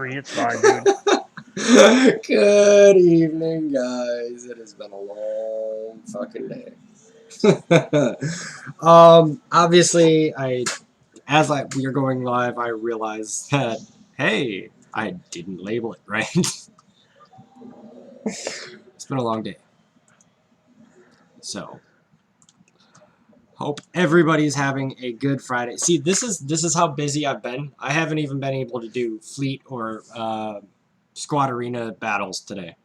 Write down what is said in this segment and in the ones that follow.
free. It's fine, dude. Good evening, guys. It has been a long fucking day. Obviously, as we are going live, I realized that, hey, I didn't label it right. It's been a long day. So, hope everybody's having a good Friday. See, this is how busy I've been. I haven't even been able to do fleet or squad arena battles today.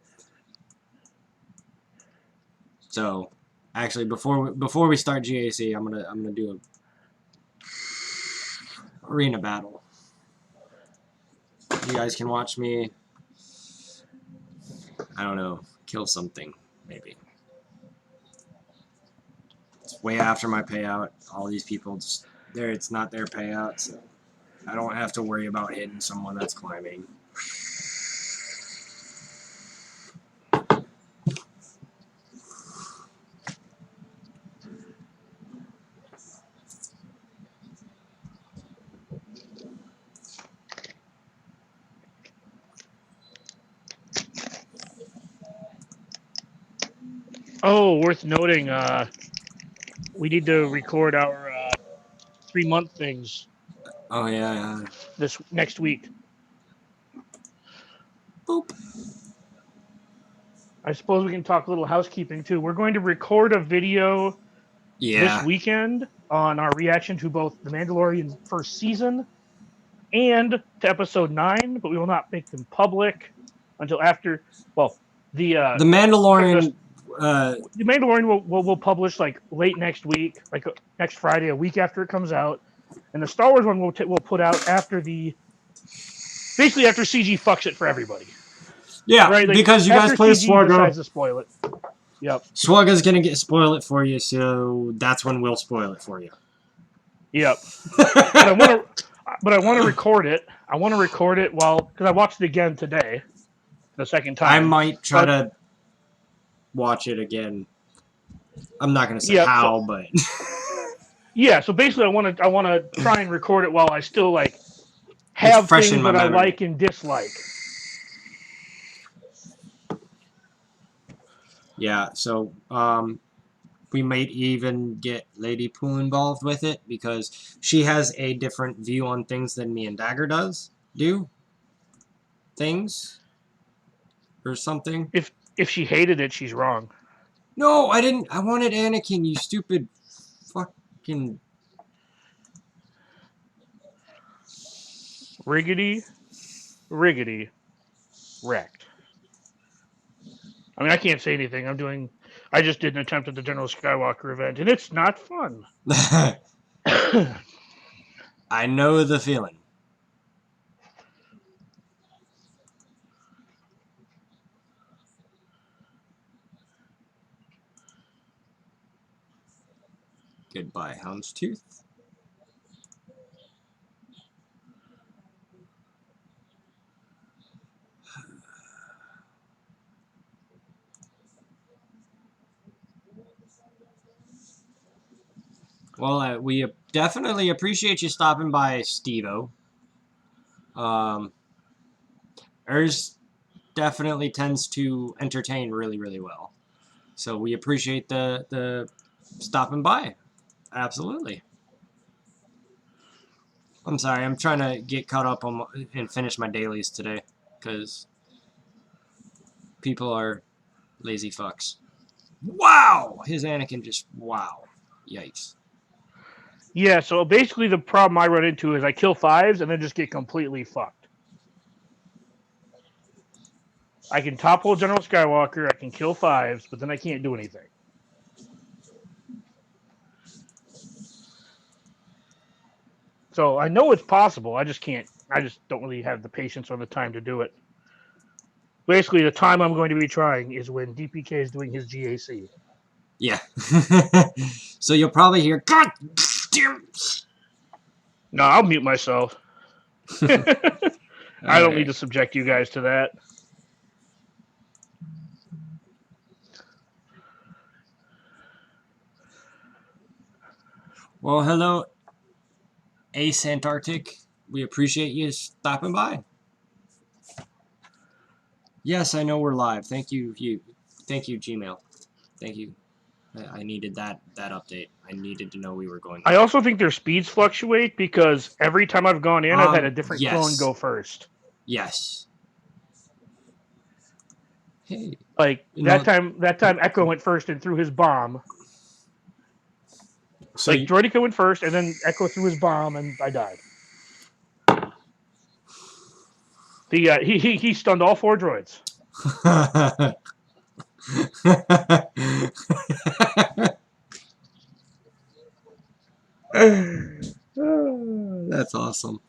So, actually, before we start GAC, I'm gonna do a arena battle. You guys can watch me. I don't know, kill something maybe. It's way after my payout. All these people just it's not their payout, so I don't have to worry about hitting someone that's climbing. Oh, worth noting, we need to record our 3-month things. Oh yeah. This next week. Boop. I suppose we can talk a little housekeeping too. We're going to record a video this weekend on our reaction to both The Mandalorian first season and to episode 9, but we will not make them public until after. Well, the Mandalorian. The Mandalorian will publish like late next week, like next Friday, a week after it comes out, and the Star Wars one we'll put out after basically after CG fucks it for everybody. Yeah, right? Like, because you guys play CG Swagger. decides to spoil it. Yep. Swagger's gonna spoil it for you, so that's when we'll spoil it for you. Yep. But I want to record it. I want to record it because I watched it again today, the second time. I might try to watch it again. I'm not gonna say how, but yeah. So basically, I want to try and record it while I still like have things that I like and dislike. Yeah. So we might even get Lady Pooh involved with it because she has a different view on things than me and Dagger do things or something. If she hated it, she's wrong. No, I didn't. I wanted Anakin, you stupid fucking riggedy wrecked. I mean, I can't say anything. I just did an attempt at the General Skywalker event, and it's not fun. I know the feeling. Goodbye, Houndstooth. Well, we definitely appreciate you stopping by, Steve-O. Ours definitely tends to entertain really, really well. So we appreciate the stopping by. Absolutely. I'm sorry, I'm trying to get caught up on and finish my dailies today because people are lazy fucks. Wow! His Anakin just, wow. Yikes. Yeah, so basically the problem I run into is I kill 5s and then just get completely fucked. I can topple General Skywalker, I can kill 5s, but then I can't do anything. So I know it's possible, I just don't really have the patience or the time to do it. Basically, the time I'm going to be trying is when DPK is doing his GAC. Yeah. So you'll probably hear, God damn. No, I'll mute myself. I don't need to subject you guys to that. Well, hello, Ace Antarctic. We appreciate you stopping by. Yes, I know we're live. Thank you, thank you, Gmail. Thank you. I needed that update. I needed to know we were going I live. also think their speeds fluctuate because every time I've gone in, I've had a different clone Yes. go first. Yes. Hey. Like You that know, time Echo went first and threw his bomb. so Like Droidica went first, and then Echo threw his bomb, and I died. He stunned all 4 droids. That's awesome.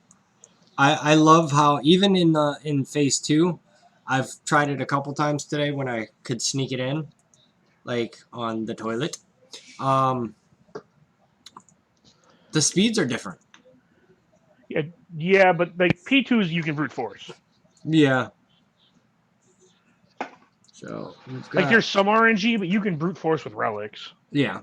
I love how even in phase 2, I've tried it a couple times today when I could sneak it in, like on the toilet. The speeds are different. Yeah, but like P2s you can brute force. Yeah. So we've Like got there's some RNG, but you can brute force with relics. yeah.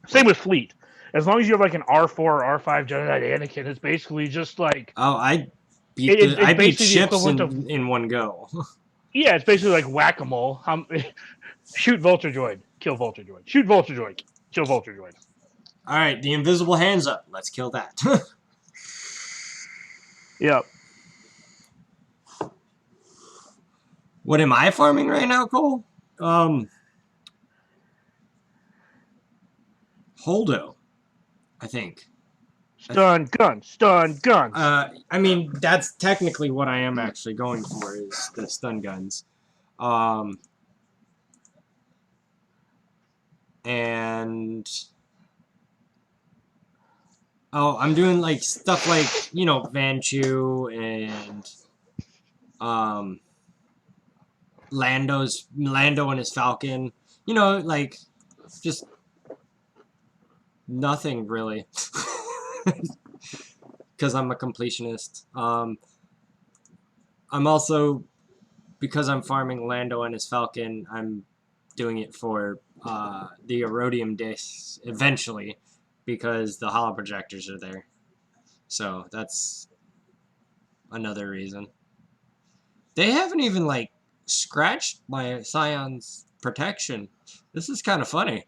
Same with fleet. As long as you have like an R4 or R5 Jedi Anakin, it's basically just like Oh, I it's beat basically the ships equivalent of in one go. yeah, it's basically like whack a mole. Shoot Vulture Droid, kill Vulture Droid. Shoot Vulture Droid, kill Vulture Droid. All right, the invisible hands up. Let's kill that. Yep. What am I farming right now, Cole? Holdo, I think. Stun guns, stun guns. I mean, that's technically what I am actually going for is the stun guns. And oh, I'm doing like stuff like, you know, Vanchu and Lando and his Falcon. You know, like just nothing really. Because I'm a completionist. I'm also, because I'm farming Lando and his Falcon, I'm doing it for the Erodium discs eventually, because the holo projectors are there. So that's another reason. They haven't even like scratched my Scion's protection. This is kind of funny.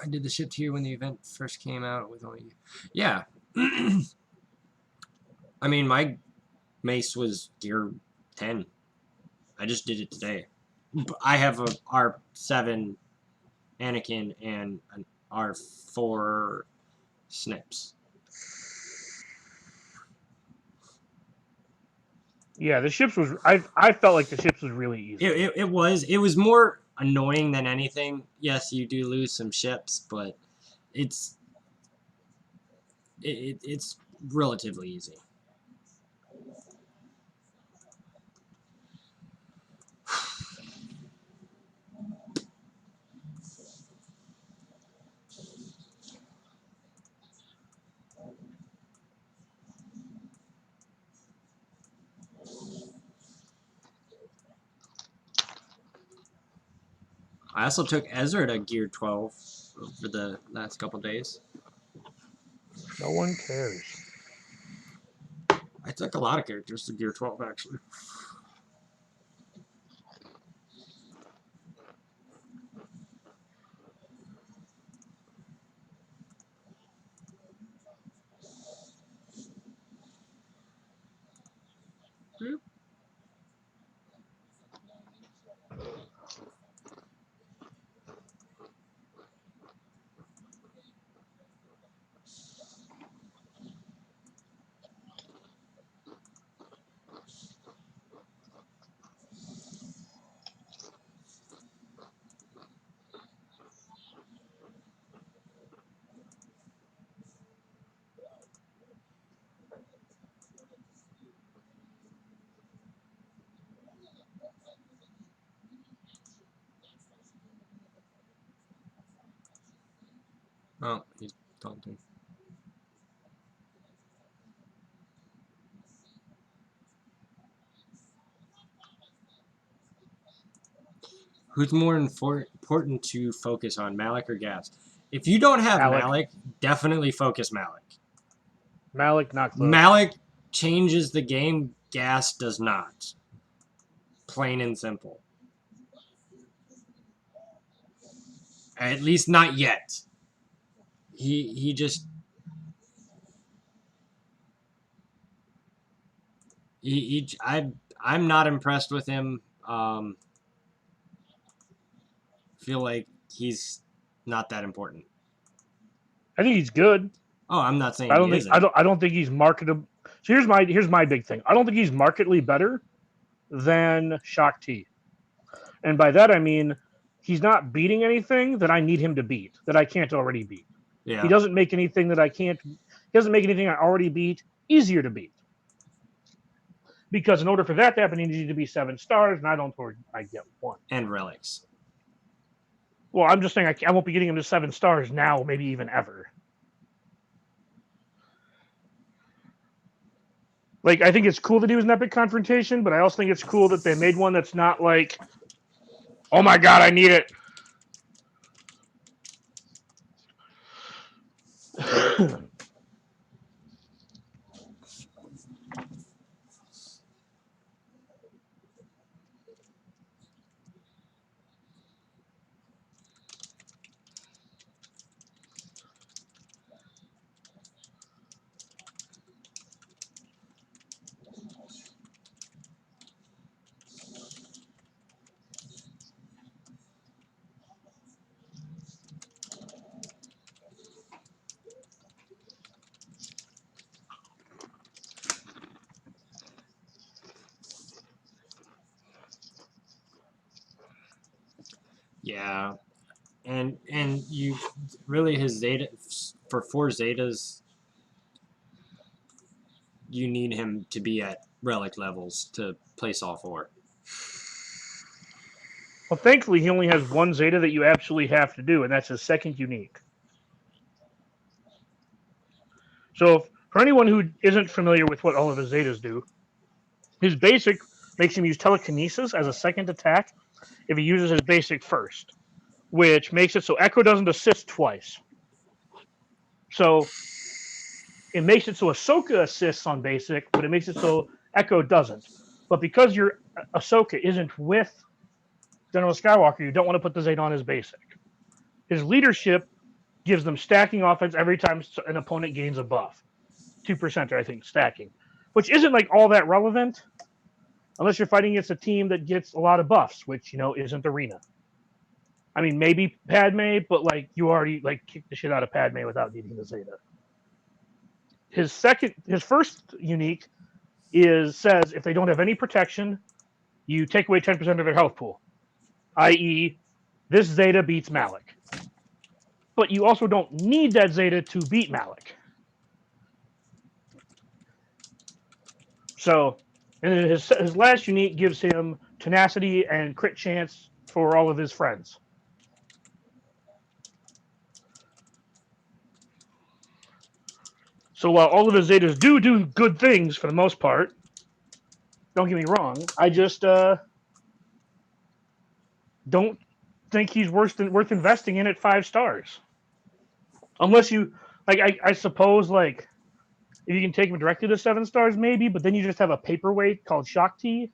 I did the ship tier when the event first came out with only... Yeah. I mean, my mace was gear 10. I just did it today. I have a R7 Anakin and an R4 Snips. Yeah, the ships was I felt like the ships was really easy. It was more annoying than anything. Yes, you do lose some ships, but it's it's relatively easy. I also took Ezra to gear 12 over the last couple days. No one cares. I took a lot of characters to gear 12 actually. Oh, he's taunting. Who's more important to focus on, Malik or Gas? If you don't have Malik, definitely focus Malik. Malik, not close. Malik changes the game. Gas does not. Plain and simple. At least not yet. He just... I'm not impressed with him. Feel like he's not that important. I think he's good. Oh, I'm not saying I don't think he's marketable. So here's my big thing. I don't think he's markedly better than Shock T. And by that I mean he's not beating anything that I need him to beat, that I can't already beat. Yeah. He doesn't make anything that he doesn't make anything I already beat easier to beat. Because in order for that to happen, he needs to be 7 stars, and I get 1. And relics. Well, I'm just saying I won't be getting him to 7 stars now, maybe even ever. Like, I think it's cool that he was an epic confrontation, but I also think it's cool that they made one that's not like, oh my god, I need it. Yeah. And you really, his Zeta, for 4 Zetas, you need him to be at relic levels to place all 4. Well, thankfully, he only has 1 Zeta that you absolutely have to do, and that's his second unique. So, for anyone who isn't familiar with what all of his Zetas do, his basic makes him use telekinesis as a second attack if he uses his basic first, which makes it so Echo doesn't assist twice. So, it makes it so Ahsoka assists on basic, but it makes it so Echo doesn't. But because your Ahsoka isn't with General Skywalker, you don't want to put the Zeta on his basic. His leadership gives them stacking offense every time an opponent gains a buff. 2%, I think, stacking. Which isn't like all that relevant unless you're fighting against a team that gets a lot of buffs, which, isn't Arena. I mean, maybe Padme, but like you already like kicked the shit out of Padme without needing the Zeta. His first unique says if they don't have any protection, you take away 10% of their health pool. I.e., this Zeta beats Malik. But you also don't need that Zeta to beat Malik. So, and his last unique gives him tenacity and crit chance for all of his friends. So while all of his Zetas do good things for the most part, don't get me wrong, I just don't think he's worth investing in at 5 stars. Unless you, like, I suppose, like, if you can take him directly to 7 stars, maybe, but then you just have a paperweight called Shock T.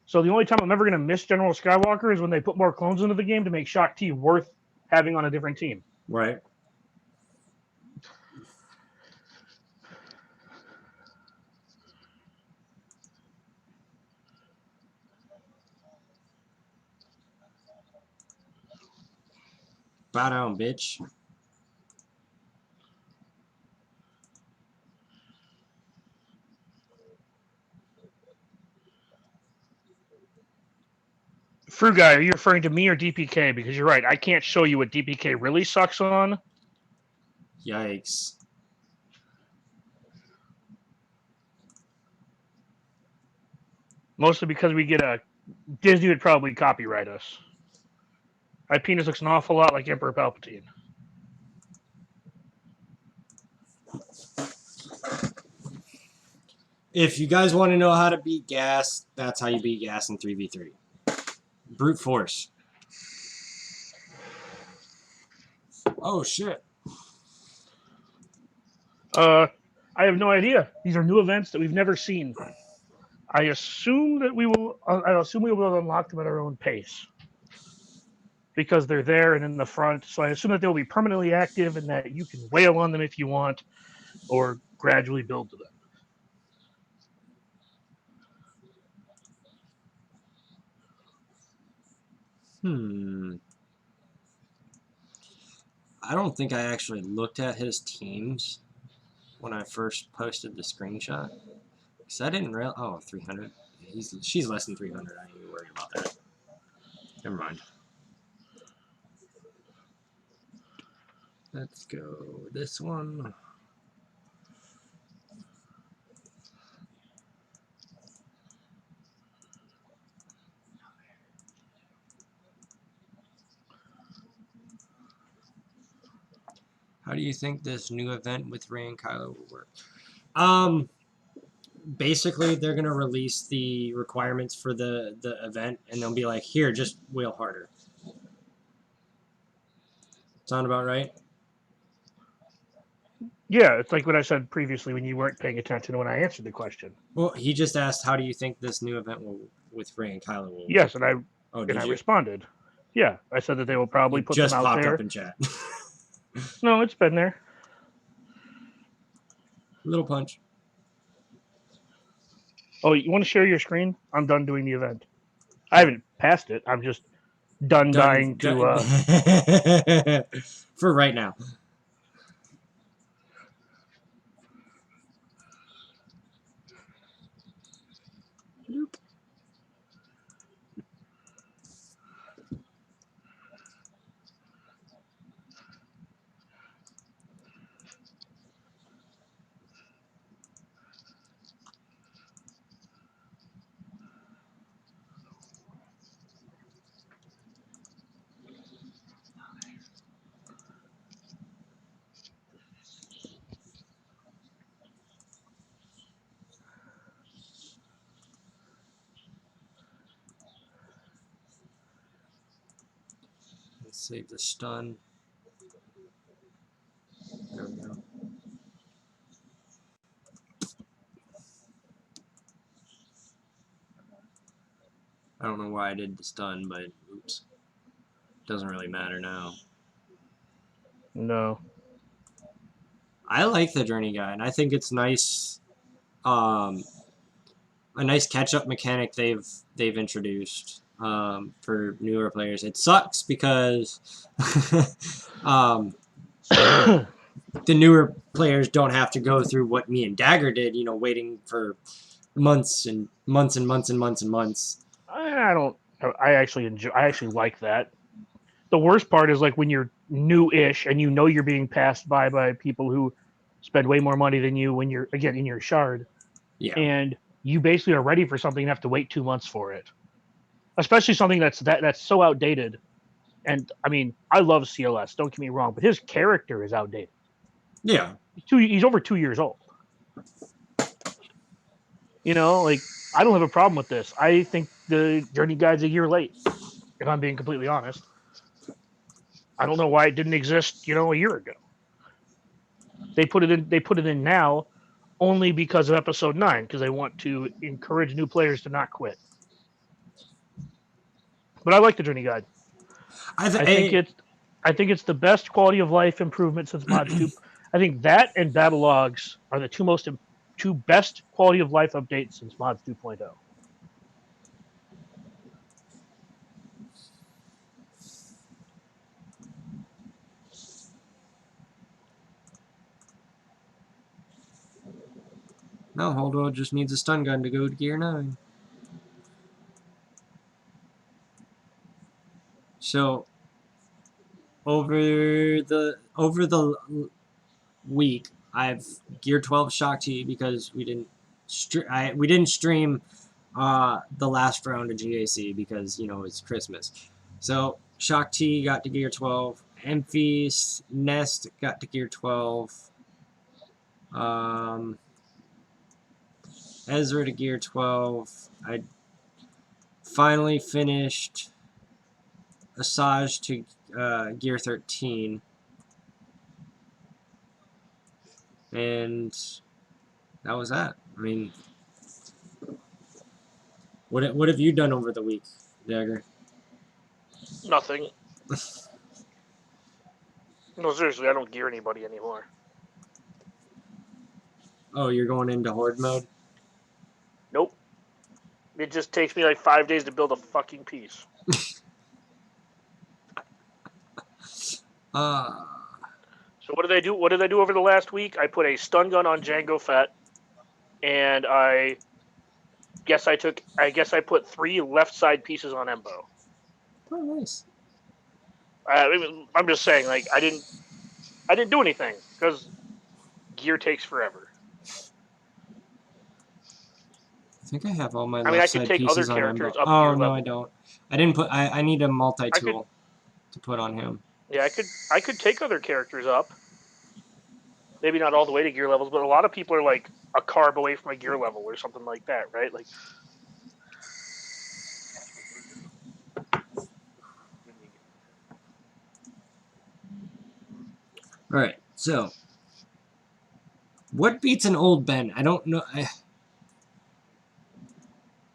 So the only time I'm ever going to miss General Skywalker is when they put more clones into the game to make Shock T worth having on a different team. Right. Bow down, bitch. Fruit Guy, are you referring to me or DPK? Because you're right, I can't show you what DPK really sucks on. Yikes. Mostly because we get Disney would probably copyright us. My penis looks an awful lot like Emperor Palpatine. If you guys want to know how to beat Gas, that's how you beat Gas in 3v3. Brute force. Oh, shit. I have no idea. These are new events that we've never seen. I assume that we will. I assume we will unlock them at our own pace because they're there and in the front. So I assume that they'll be permanently active and that you can wail on them if you want, or gradually build to them. I don't think I actually looked at his teams when I first posted the screenshot. Because I didn't realize... Oh, 300. She's less than 300. I ain't even worried about that. Never mind. Let's go this one. How do you think this new event with Ray and Kylo will work? Basically, they're going to release the requirements for the event, and they'll be like, here, just wheel harder. Sound about right? Yeah, it's like what I said previously when you weren't paying attention when I answered the question. Well, he just asked, how do you think this new event with Ray and Kylo will work? Yes, and I did you? responded. Yeah, I said that they will probably put them out popped there. Up in chat. No, it's been there. Little punch. Oh, you want to share your screen? I'm done doing the event. I haven't passed it. I'm just done dying to... For right now. Nope. Let's save the stun. There we go. I don't know why I did the stun, but oops. Doesn't really matter now. No. I like the Journey Guide. I think it's nice. A nice catch-up mechanic they've introduced for newer players. It sucks because the newer players don't have to go through what me and Dagger did. You know, waiting for months and months and months and months and months. I actually like that. The worst part is like when you're new-ish and you know you're being passed by people who spend way more money than you when you're again in your shard. Yeah. And you basically are ready for something and have to wait 2 months for it. Especially something that's so outdated. And I mean, I love CLS, don't get me wrong, but his character is outdated. Yeah. He's over 2 years old. You know, like I don't have a problem with this. I think the Journey Guide's a year late, if I'm being completely honest. I don't know why it didn't exist, a year ago. They put it in now only because of episode 9, because they want to encourage new players to not quit. But I like the Journey Guide. I think it's the best quality of life improvement since Mods 2. I think that and Battle Logs are the two best quality of life updates since Mods 2.0. Now Holdwell just needs a stun gun to go to Gear 9. So over the week, I've Gear 12 Shock T because we didn't stream the last round of GAC because it's Christmas. So Shock T got to Gear 12. Amphi's Nest got to Gear 12. Ezra to Gear 12. I finally finished Asajj to Gear 13. And that was that. I mean, what have you done over the week, Dagger? Nothing. No, seriously, I don't gear anybody anymore. Oh, you're going into horde mode? Nope. It just takes me like 5 days to build a fucking piece. So what did I do? What did I do over the last week? I put a stun gun on Django Fett, and I guess I put 3 left side pieces on Embo. Oh, nice. I'm just saying, like I didn't do anything because gear takes forever. I think I have all my I mean, I left could side take other pieces on characters Embo. up Oh, gear no, level. I don't. I didn't put... I need a I multi-tool to put on him. Yeah, I could take other characters up. Maybe not all the way to gear levels, but a lot of people are like a carb away from a gear level or something like that, right? Like, Alright, so... What beats an old Ben? I don't know...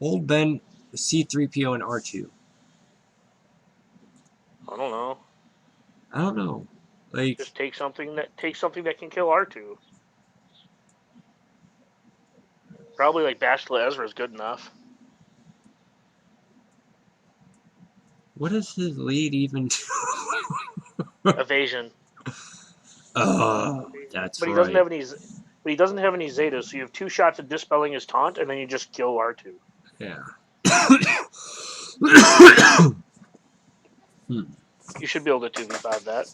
Old Ben, C-3PO, and R2. I don't know. I don't know. Like... Just take something that can kill R2. Probably like Bastila Ezra is good enough. What does his lead even do? Evasion. Oh, that's But he right. doesn't have any. But he doesn't have any Zetas, so you have 2 shots at dispelling his taunt, and then you just kill R2. Yeah. You should be able to 2v5 that.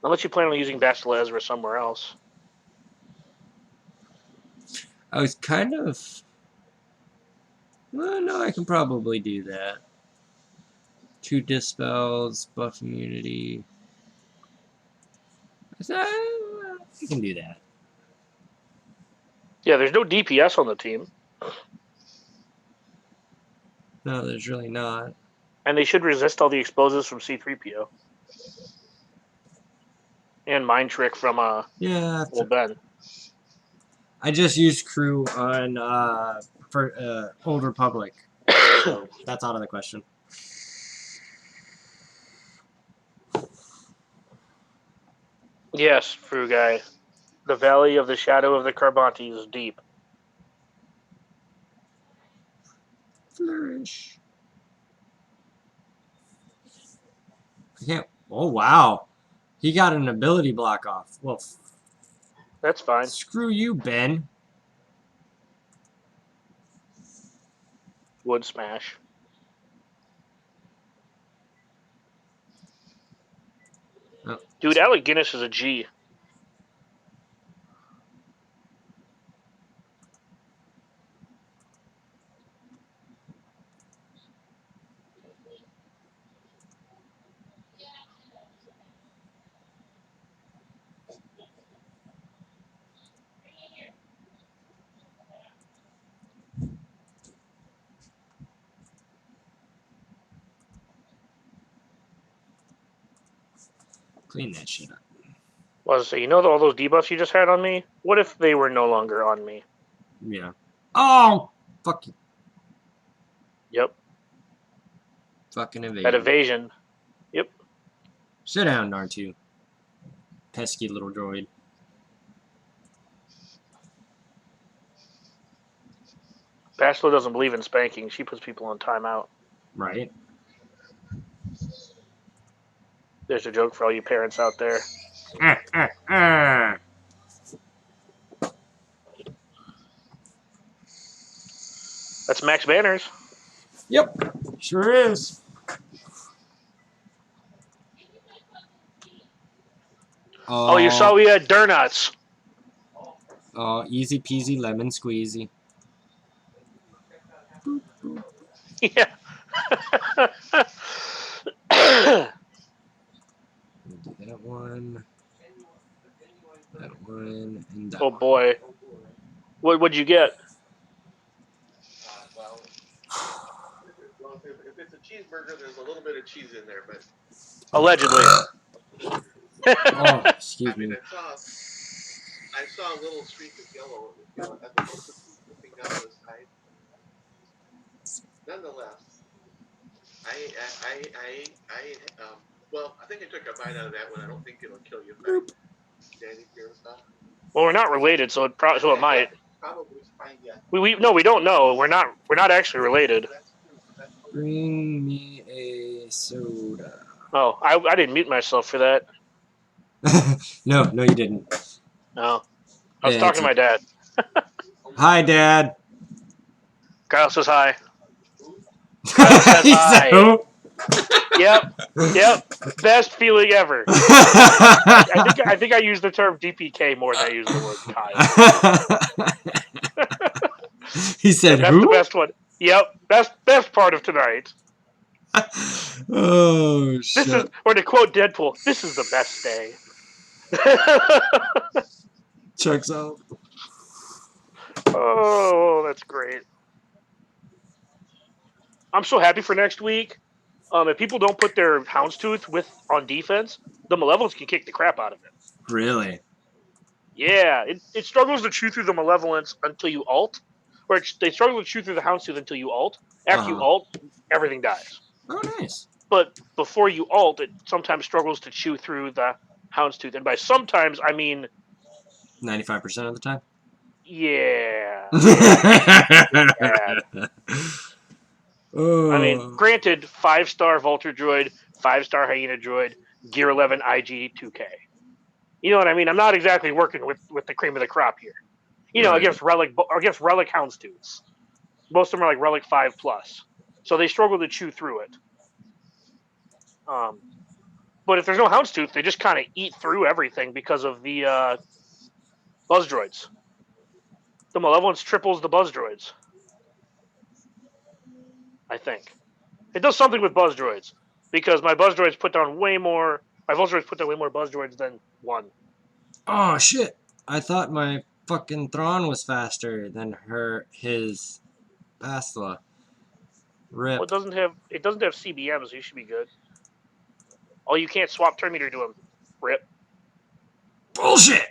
Unless you plan on using Bastila Ezra somewhere else. I was kind of... Well, no, I can probably do that. 2 dispels, buff immunity. I can do that. Yeah, there's no DPS on the team. No, there's really not. And they should resist all the explosives from C-3PO. And Mind Trick from Old Ben. I just used crew on Old Republic. So that's out of the question. Yes, Frugai. The Valley of the Shadow of the Carbanti is deep. Flourish. I can't... Oh, wow. He got an ability block off. Well, that's fine. Screw you, Ben. Wood Smash. Oh. Dude, Alec Guinness is a G. Clean that shit up. Well, so you know all those debuffs you just had on me? What if they were no longer on me? Yeah. Oh! Fuck you. Yep. Fucking evasion. That evasion. Yep. Sit down, R2. Pesky little droid. Bastila doesn't believe in spanking. She puts people on timeout. Right. There's a joke for all you parents out there. That's Max Banners. Yep. Sure is. Oh, you saw we had Durnuts. Oh, easy peasy lemon squeezy. Yeah. Do that one. That one. And that oh, one. boy. What'd you get? Well, if it's a cheeseburger, there's a little bit of cheese in there, but... Allegedly. Oh, excuse me. I saw a little streak of yellow at the most looking down the side. Nonetheless, well, I think I took a bite out of that one. I don't think it'll kill you. Danny stuff. Well, we're not related, so it might. Probably fine, yeah. We don't know. We're not actually related. Bring me a soda. Oh, I didn't mute myself for that. No, you didn't. No, I was talking to my dad. Hi, Dad. Kyle says hi. Kyle says hi. Yep. Best feeling ever. I think I use the term DPK more than I use the word Kyle. He said, that's "Who?" the best one. Yep, best part of tonight. Oh shit! Or to quote Deadpool, this is the best day. Checks out. Oh, that's great. I'm so happy for next week. If people don't put their Houndstooth on defense, the Malevolence can kick the crap out of it. Really? Yeah, it struggles to chew through the Malevolence until you ult, or they struggle to chew through the Houndstooth until you ult. After you ult, everything dies. Oh, nice. But before you ult, it sometimes struggles to chew through the Houndstooth, and by sometimes I mean 95% of the time. Yeah. Oh. I mean, granted, 5-star Vulture Droid, 5-star Hyena Droid, Gear 11 IG 2K. You know what I mean? I'm not exactly working with the cream of the crop here. You know, against Relic Houndstooths. Most of them are like Relic 5+. So they struggle to chew through it. But if there's no Houndstooth, they just kind of eat through everything because of the Buzz Droids. The Malevolence triples the Buzz Droids. I think. It does something with Buzz Droids. Because my Buzz Droids put down way more... My Vulture Droids put down way more Buzz Droids than one. Oh, shit. I thought my fucking Thrawn was faster than his Bastila. Rip. Well, it doesn't have CBMs, so you should be good. Oh, you can't swap turn meter to him. Rip. Bullshit!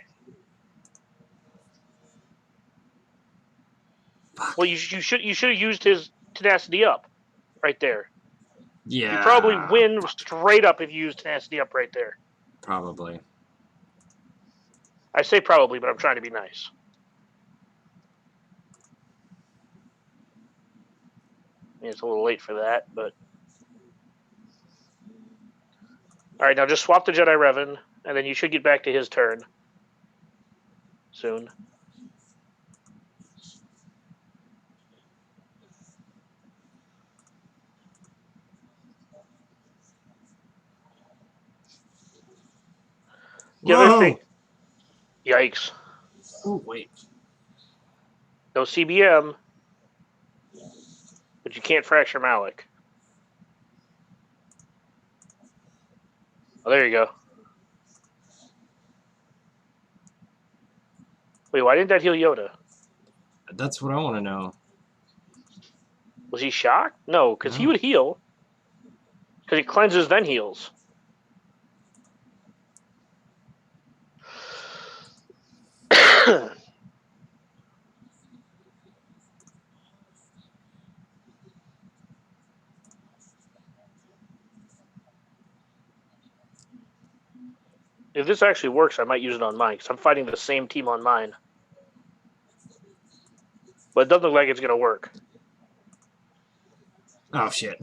Fuck. Well, you should have used his tenacity up right there. Yeah. You probably win straight up if you use tenacity up right there. Probably. I say probably, but I'm trying to be nice. I mean, it's a little late for that, but... Alright, now just swap the Jedi Revan, and then you should get back to his turn. Soon. The other thing... Yikes. Oh, wait. No CBM, but you can't fracture Malik. Oh, there you go. Wait, why didn't that heal Yoda? That's what I want to know. Was he shocked? No, because he would heal. Because he cleanses, then heals. If this actually works, I might use it on mine, because I'm fighting the same team on mine. But it doesn't look like it's going to work. Oh, shit.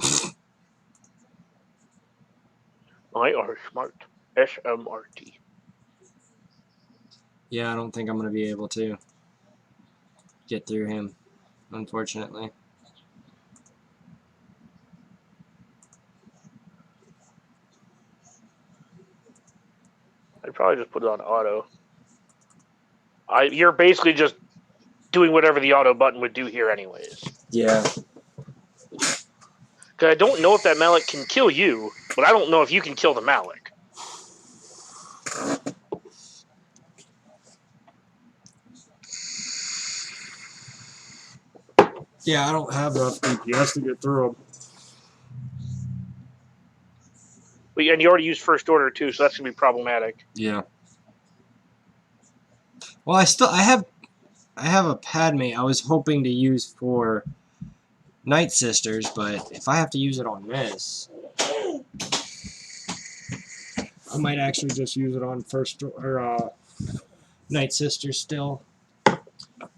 I are smart. SMRT. Yeah, I don't think I'm going to be able to get through him, unfortunately. I'd probably just put it on auto. You're basically just doing whatever the auto button would do here anyways. Yeah. Because I don't know if that Malik can kill you, but I don't know if you can kill the Malik. Yeah, I don't have enough DPS to get through him. And you already used First Order too, so that's gonna be problematic. Yeah. Well, I have a Padme I was hoping to use for Night Sisters, but if I have to use it on this, I might actually just use it on Night Sisters still,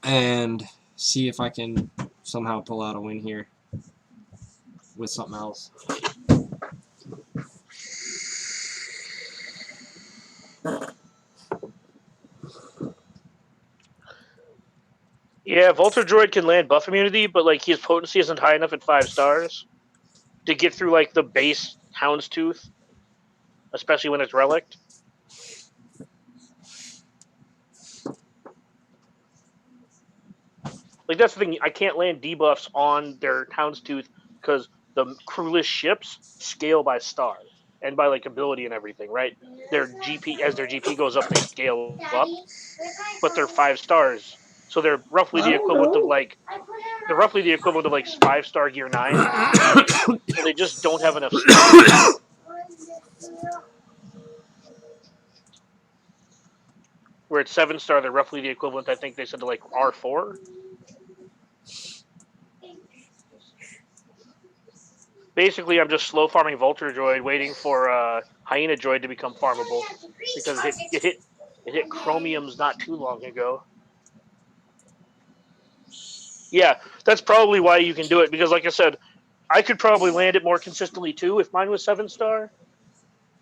and see if I can somehow pull out a win here with something else. Yeah, Volter Droid can land buff immunity, but like his potency isn't high enough at 5 stars to get through like the base Houndstooth, especially when it's relicked. Like that's the thing, I can't land debuffs on their Houndstooth because the crewless ships scale by star and by like ability and everything, right? Their GP as their GP goes up, they scale up, but they're 5 stars, so they're roughly the equivalent of like 5-star Gear 9s. So they just don't have enough stars. Where it's 7-star, they're roughly the equivalent, I think they said, to like R4. Basically, I'm just slow farming Vulture Droid, waiting for Hyena Droid to become farmable, because it hit Chromiums not too long ago. Yeah, that's probably why you can do it, because like I said, I could probably land it more consistently too if mine was 7-star,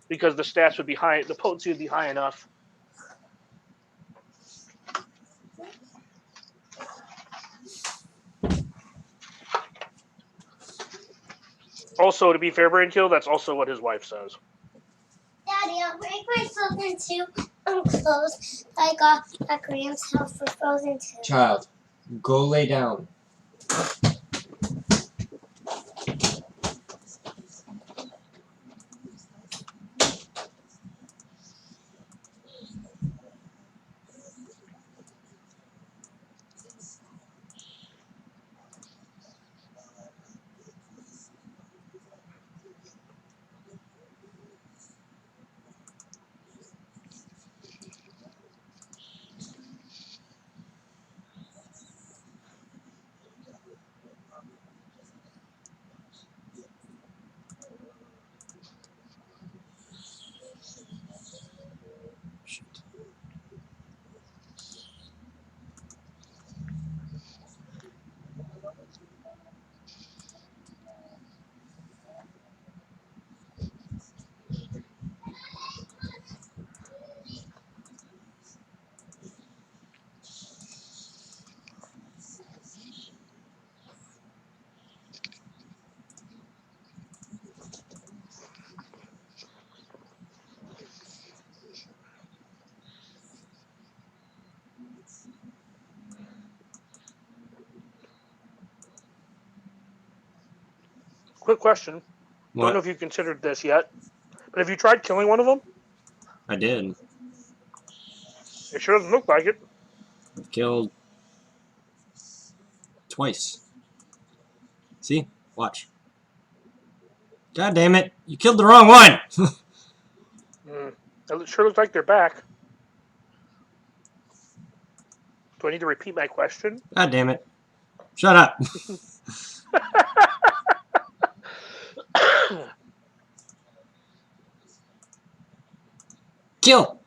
because the stats would be high, the potency would be high enough. Also, to be fair, Brainkill, that's also what his wife says. Daddy, I'll break myself into clothes I got at Graham's house for Frozen 2. Child, go lay down. Quick question. What? Don't know if you've considered this yet, but have you tried killing one of them? I did. It sure doesn't look like it. I've killed twice. See? Watch. God damn it. You killed the wrong one! It sure looks like they're back. Do I need to repeat my question? God damn it. Shut up. Kill!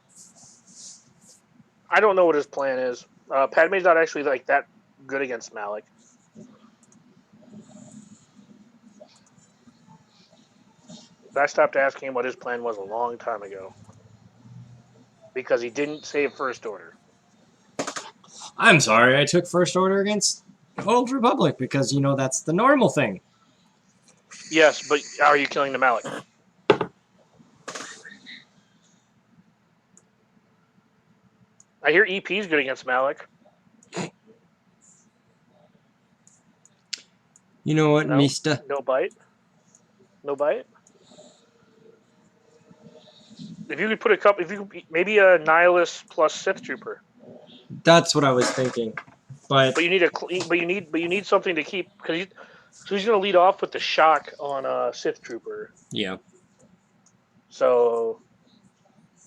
I don't know what his plan is. Padme's not actually like that good against Malik. I stopped asking him what his plan was a long time ago. Because he didn't save First Order. I'm sorry I took First Order against Old Republic because, you know, that's the normal thing. Yes, but are you killing the Malik? I hear EP's good against Malik. You know what, No? Mista? No bite? No bite? If you could put a couple, maybe a Nihilist plus Sith Trooper. That's what I was thinking. But you need something to keep, because he's going to lead off with the shock on Sith Trooper. yeah. So,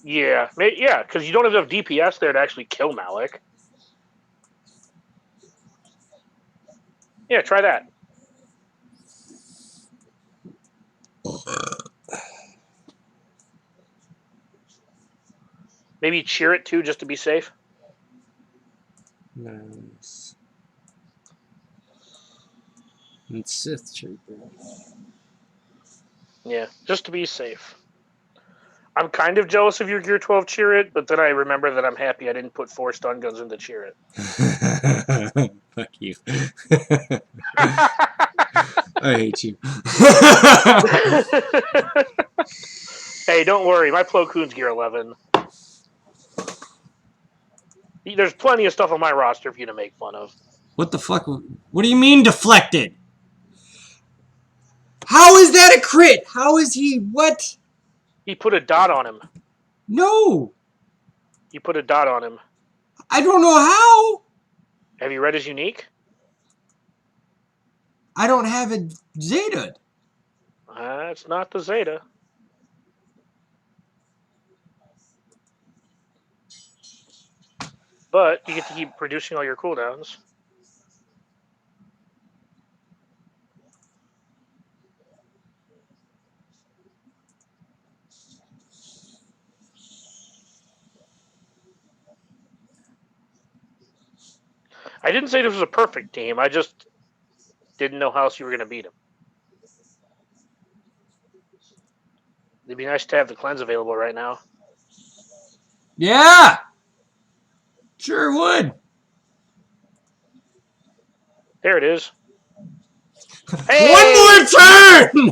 yeah, because you don't have enough DPS there to actually kill Malik. Yeah, try that. Maybe cheer it too, just to be safe. Nice. And Sith Trooper. Yeah, just to be safe. I'm kind of jealous of your Gear 12 cheer it, but then I remember that I'm happy I didn't put 4 stun guns into cheer it. Fuck you. I hate you. Hey, don't worry. My Plo Koon's Gear 11. There's plenty of stuff on my roster for you to make fun of. What the fuck? What do you mean deflected? How is that a crit? How is he... What? He put a dot on him. No! You put a dot on him. I don't know how! Have you read his unique? I don't have it Zeta. It's not the Zeta. But you get to keep producing all your cooldowns. I didn't say this was a perfect team. I just didn't know how else you were going to beat him. It'd be nice to have the cleanse available right now. Yeah! Sure would. There it is. Hey! One more turn!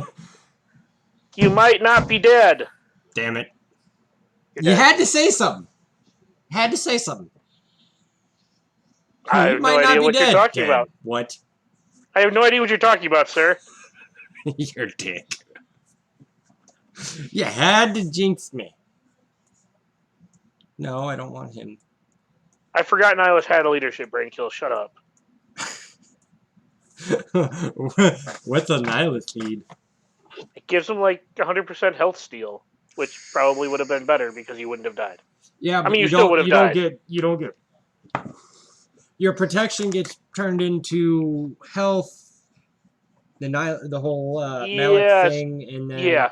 You might not be dead. Damn it. You're You dead. had to say something. Had to say something. I You have might no not idea be what dead. you're talking Dead. about. What? I have no idea what you're talking about, sir. You're a dick. You had to jinx me. No, I don't want him. I forgot Nihilus had a leadership brain kill. Shut up. What's a Nihilus lead? It gives him like 100% health steal, which probably would have been better because you wouldn't have died. Yeah, but I mean, you you still don't. would have You don't died. get. You don't get. Your protection gets turned into health. The whole Malik Yes. thing, and then Yeah.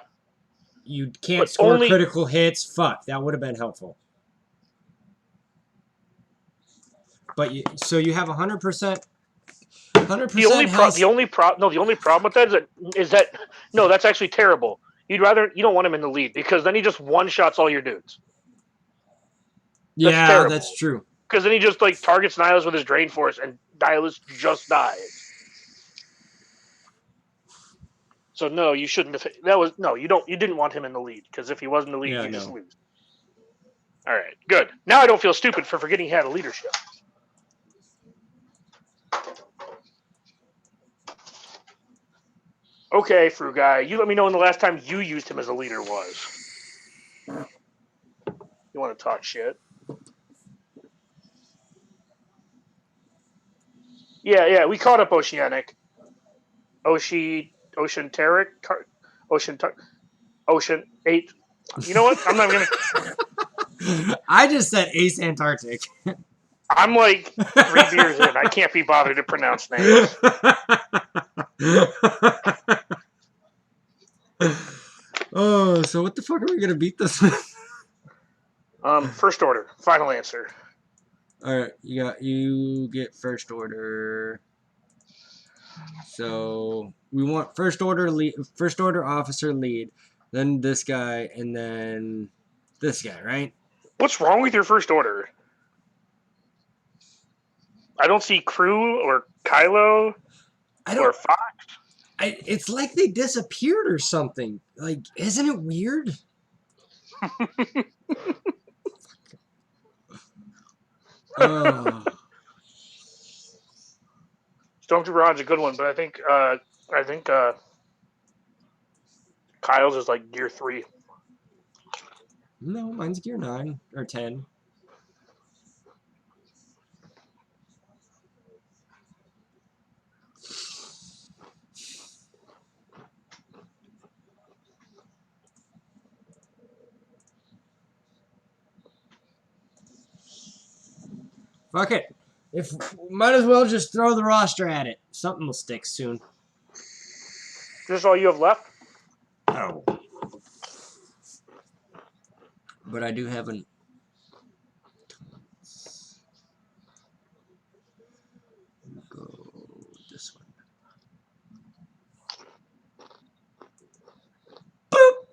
you can't But score only- critical hits. Fuck, that would have been helpful. But so you have 100%. 100% health. The only problem with that is that no, that's actually terrible. You don't want him in the lead because then he just one shots all your dudes. Yeah, terrible. that's true. Because then he just like targets Nihilus with his Drain Force and Nihilus just dies. So no, you shouldn't have. You didn't want him in the lead because if he was in the lead, Yeah, you just no. lose. All right, good. Now I don't feel stupid for forgetting he had a leadership. Okay, Fru Guy, you let me know when the last time you used him as a leader was. You want to talk shit? Yeah, we caught up Oceanic. Ocean 8. You know what? I'm not gonna. I just said Ace Antarctic. I'm like 3 beers in. I can't be bothered to pronounce names. Oh, so what the fuck are we gonna beat this with? First order. Final answer. Alright, you get first order. So we want first order officer lead, then this guy, and then this guy, right? What's wrong with your first order? I don't see Crew or Kylo or Fox. It's like they disappeared or something. Like, isn't it weird? Oh. Stormtrooper Rod's a good one, but I think Kyle's is like Gear 3. No, mine's Gear 9 or 10. Fuck it. If might as well just throw the roster at it. Something will stick soon. This is all you have left? Oh. But I do have an. Go this one. Boop.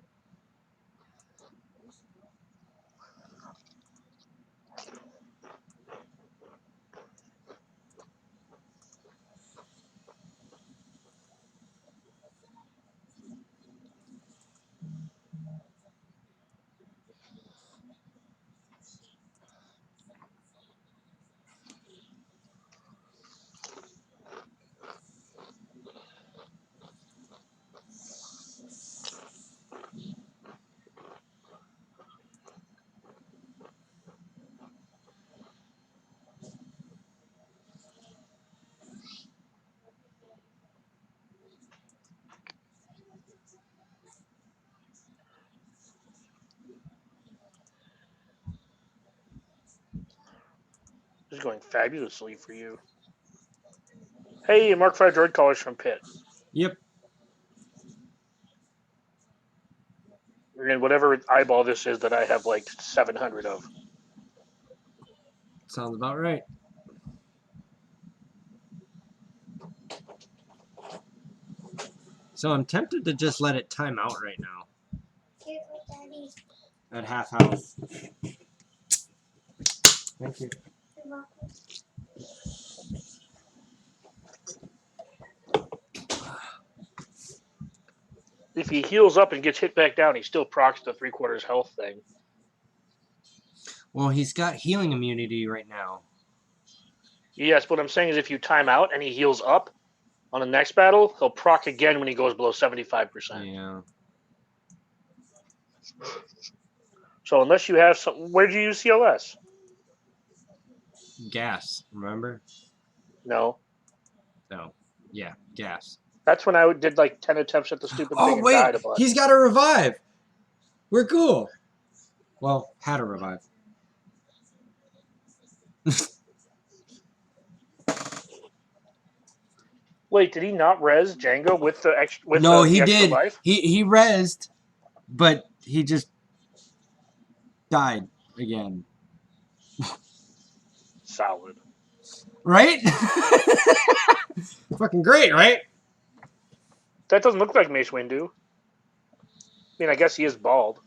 This is going fabulously for you. Hey, Mark 5 droid callers from Pitt. Yep. And whatever eyeball this is that I have like 700 of. Sounds about right. So I'm tempted to just let it time out right now. Here, Daddy. At half health. Thank you. You're welcome. If he heals up and gets hit back down, he still procs the 3/4 health thing. Well, he's got healing immunity right now. Yes, what I'm saying is if you time out and he heals up on the next battle, he'll proc again when he goes below 75%. Yeah. So unless you have some, where'd you use CLS? Gas, remember? No. No. Yeah, gas. That's when I did like 10 attempts at the stupid thing Oh, and wait! died a bunch. He's got a revive! We're cool! Well, had a revive. Wait, did he not res Django with the extra? With No, the he extra did. life? He rezzed, but he just died again. Solid. Right? Fucking great, right? That doesn't look like Mace Windu. I mean, I guess he is bald.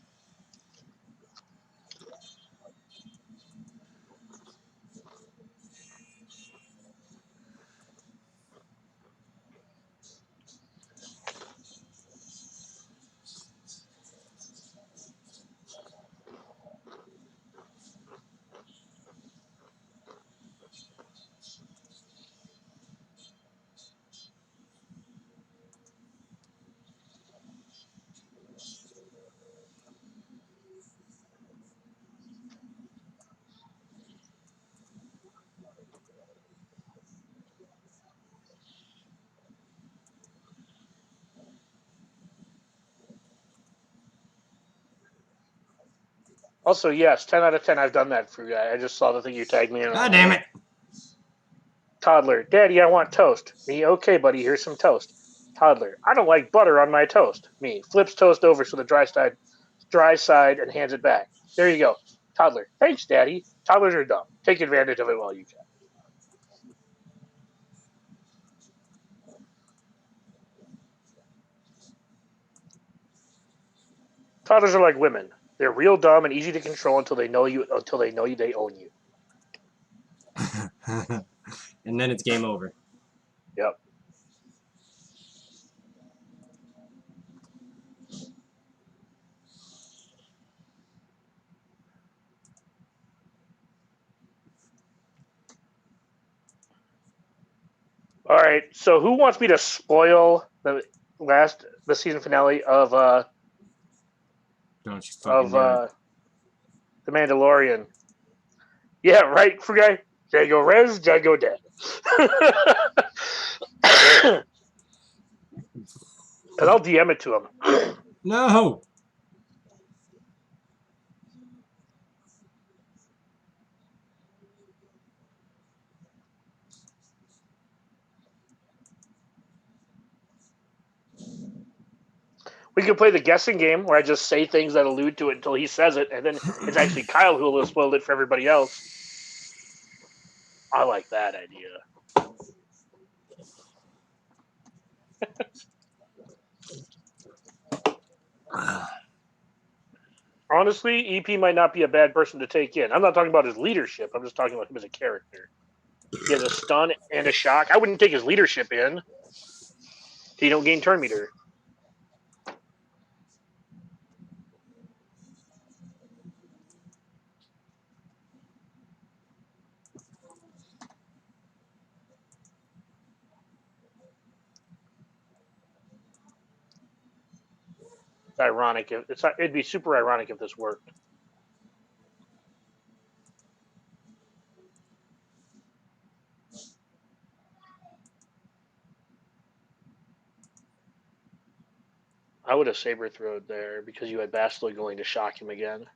Also, yes, 10 out of 10. I've done that for you. I just saw the thing you tagged me in. God damn it. Toddler, Daddy, I want toast. Me, okay, buddy, here's some toast. Toddler, I don't like butter on my toast. Me, flips toast over so the dry side and hands it back. There you go. Toddler, thanks, Daddy. Toddlers are dumb. Take advantage of it while you can. Toddlers are like women. They're real dumb and easy to control until they know you they own you. And then it's game over. Yep. All right. So who wants me to spoil the season finale of Don't you fucking do it. The Mandalorian? Yeah, right. Forget Django res, Django dead. And I'll DM it to him. No! We could play the guessing game where I just say things that allude to it until he says it, and then it's actually Kyle who will have spoiled it for everybody else. I like that idea. Honestly, EP might not be a bad person to take in. I'm not talking about his leadership. I'm just talking about him as a character. He has a stun and a shock. I wouldn't take his leadership in. You don't gain turn meter. It's ironic. It'd be super ironic if this worked. I would have saber throwed there because you had Bastila going to shock him again.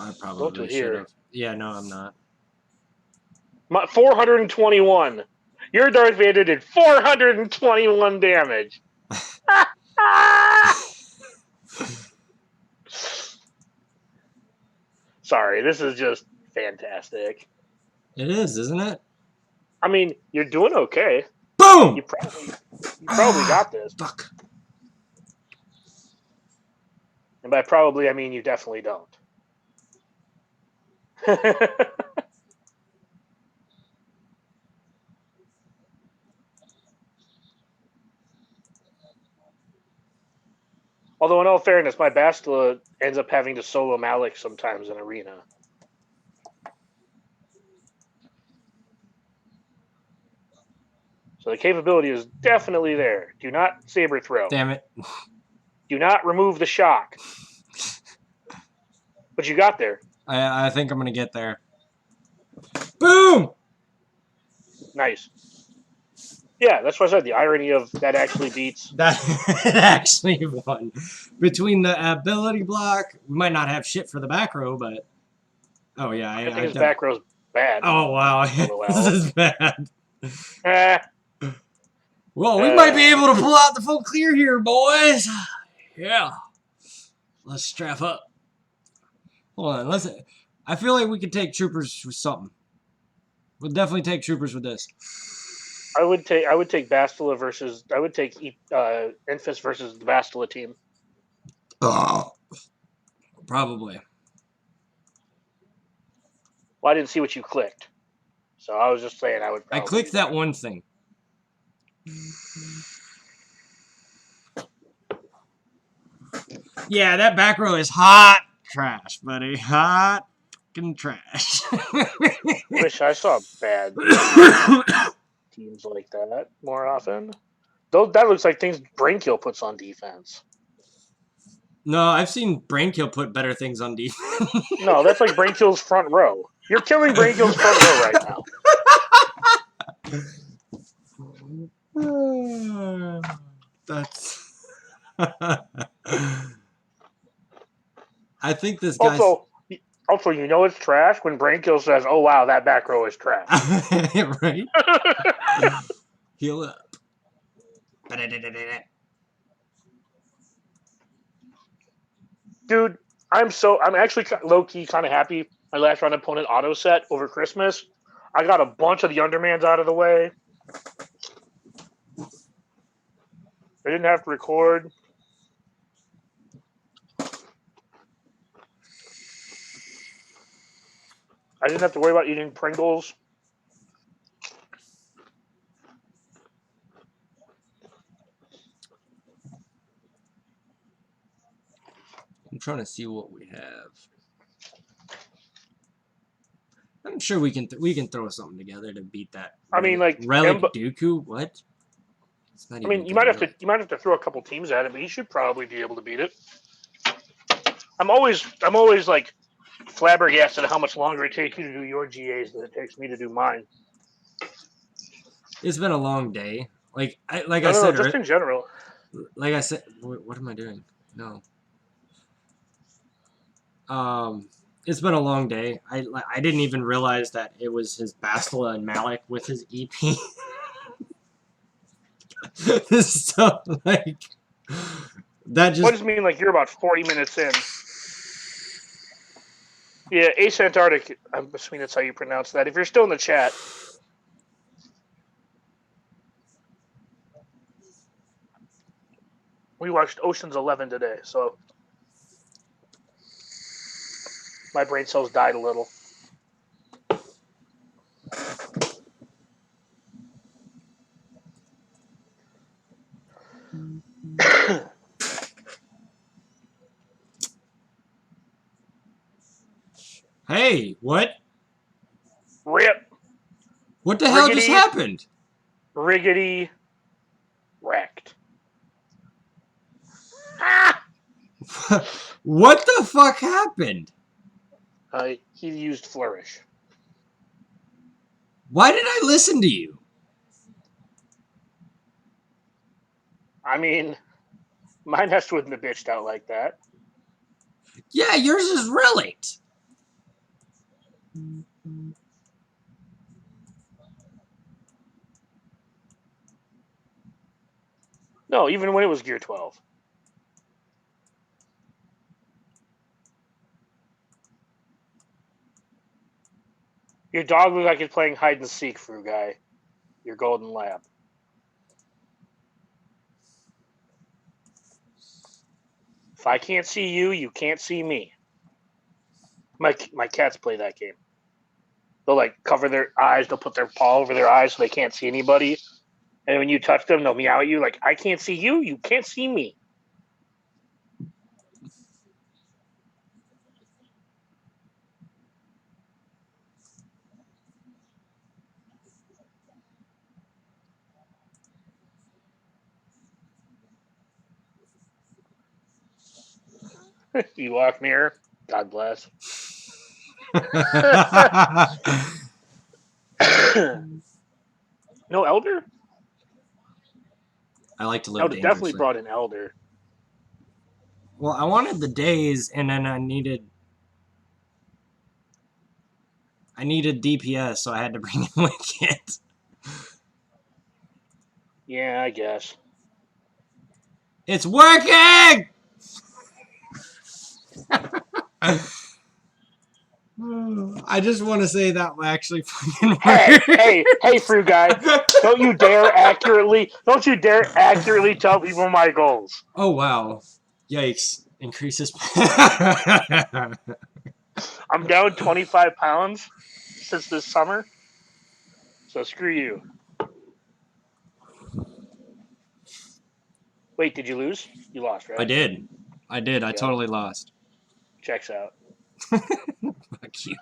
I probably should have. Yeah, no, I'm not. 421. Your Darth Vader did 421 damage. Sorry, this is just fantastic. It is, isn't it? I mean, you're doing okay. Boom! You probably got this. Fuck. And by probably, I mean you definitely don't. Although, in all fairness, my Bastila ends up having to solo Malik sometimes in Arena. So the capability is definitely there. Do not saber throw. Damn it. Do not remove the shock. But you got there. I think I'm going to get there. Boom! Nice. Yeah, that's what I said. The irony of that actually beats. That it actually won. Between the ability block, we might not have shit for the back row, but... Oh, yeah. I think his back row's bad. Oh, wow. This is bad. Well, we Uh, might be able to pull out the full clear here, boys. Yeah. Let's strap up. Hold on. I feel like we could take troopers with something. We'll definitely take troopers with this. I would take Bastila versus. I would take Enfys versus the Bastila team. Oh. Probably. Well, I didn't see what you clicked, so I was just saying I would. I clicked that one thing. Yeah, that back row is hot trash, buddy. Hot fucking trash. Wish I saw bad teams like that more often. That looks like things Brainkill puts on defense. No, I've seen Brainkill put better things on defense. No, that's like Brainkill's front row. You're killing Brainkill's front row right now. That's... I think this guy's... Also, you know it's trash when Brainkill says, "Oh wow, that back row is trash." Right? Heal up. Dude, I'm actually low-key kind of happy my last round opponent auto set over Christmas. I got a bunch of the Undermans out of the way. I didn't have to record. I didn't have to worry about eating Pringles. I'm trying to see what we have. I'm sure we can throw something together to beat that. I mean, like Relic Dooku. What? I mean, you might have to throw a couple teams at it, but he should probably be able to beat it. I'm always like flabbergasted at how much longer it takes you to do your GAs than it takes me to do mine. It's been a long day. Like I said, said, just in general. Like I said, what am I doing? No. It's been a long day. I didn't even realize that it was his Bastila and Malik with his EP. So like, That What just... does it mean like you're about 40 minutes in? Yeah, Ace Antarctic, I'm assuming that's how you pronounce that. If you're still in the chat. We watched Ocean's 11 today, so my brain cells died a little. Hey, what? Rip. What the hell just Riggedy. happened? Riggedy. Wrecked. Ah! What the fuck happened? He used Flourish. Why did I listen to you? I mean, mine has to have been bitched out like that. Yeah, yours is relate. No, even when it was Gear 12. Your dog looks like he's playing hide and seek, Fru Guy. Your golden lab. If I can't see you, you can't see me. My cats play that game. They'll like cover their eyes. They'll put their paw over their eyes so they can't see anybody. And when you touch them, they'll meow at you like, I can't see you, you can't see me. You walk mirror. God bless. No Elder? I like to I live would have definitely dangerously. brought in Elder. Well, I wanted the days, and then I needed DPS, so I had to bring in Wicked. Yeah, I guess. It's working! I just want to say that actually fucking worked. Hey, Fru Guy. Don't you dare accurately tell people my goals. Oh, wow. Yikes. Increases. I'm down 25 pounds since this summer. So screw you. Wait, did you lose? You lost, right? I did. I Yep. totally lost. Checks out. Fuck you.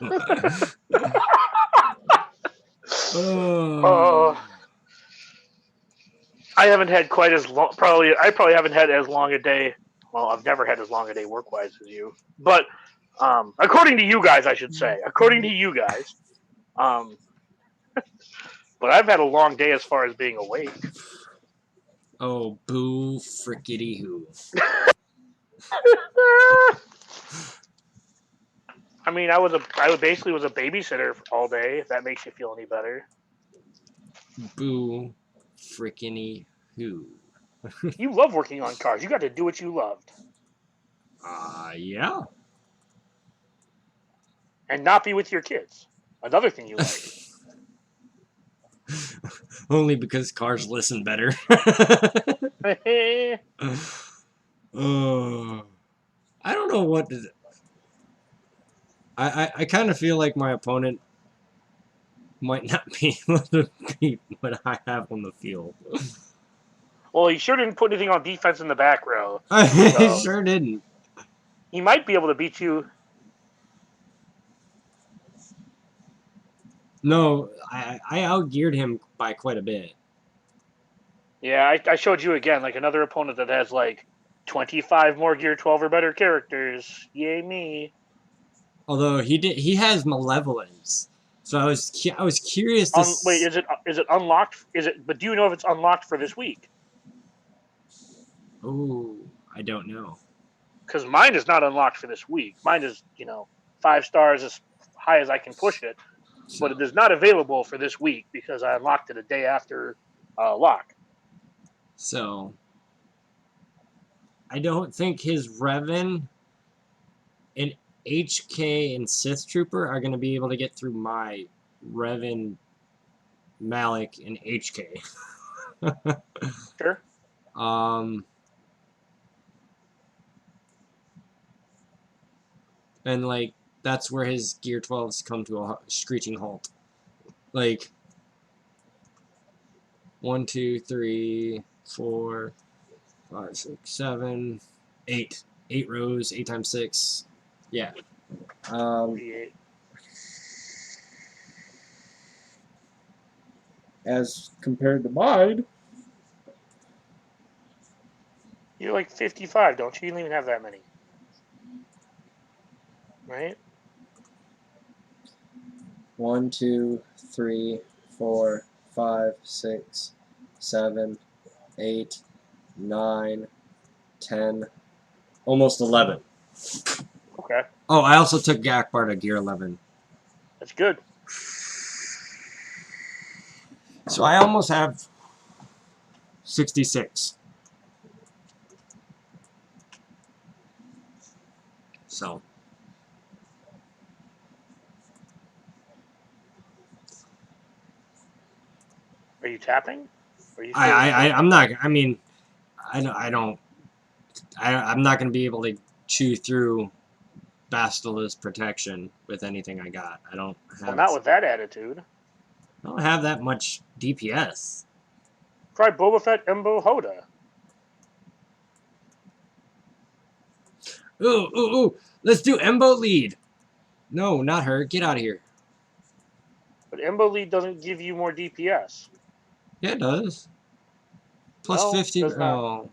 I haven't had quite as long. I probably haven't had as long a day. Well, I've never had as long a day work-wise as you. But according to you guys, I should say. According to you guys. But I've had a long day as far as being awake. Oh, boo frickety who. I mean, I basically was a babysitter all day. If that makes you feel any better. Boo frickety who. You love working on cars. You got to do what you loved. Yeah. And not be with your kids. Another thing you like. Only because cars listen better. I don't know what to... I kind of feel like my opponent might not be able to beat what I have on the field. Well, he sure didn't put anything on defense in the back row. He sure didn't. He might be able to beat you. No, I outgeared him by quite a bit. Yeah, I showed you again, like another opponent that has like 25 more Gear 12 or better characters. Yay me. Although he has Malevolence. So I was curious to... Wait, is it unlocked? But do you know if it's unlocked for this week? Oh, I don't know. Because mine is not unlocked for this week. Mine is, 5 stars as high as I can push it. So, But it is not available for this week because I unlocked it a day after lock. So I don't think his Revan and HK and Sith Trooper are going to be able to get through my Revan, Malik, and HK. Sure. And like that's where his Gear 12s come to a screeching halt. Like 1, 2, 3, 4, 5, 6, 7, 8. 8 rows, 8 times 6. Yeah. 48. As compared to mine. You're like 55, don't you? You don't even have that many. Right? 1, 2, 3, 4, 5, 6, 7, 8, 9, 10, almost 11. Okay. Oh, I also took Gakbar to Gear 11. That's good. So I almost have 66. So Are you tapping? Or are you I'm not. I mean, I'm not going to be able to chew through Bastille's protection with anything I got. I don't have. Well, not with that attitude. I don't have that much DPS. Try Boba Fett Embo Hoda. Ooh! Let's do Embo lead. No, not her. Get out of here. But Embo Lead doesn't give you more DPS. Yeah, it does. Plus No, 50. does not. Oh.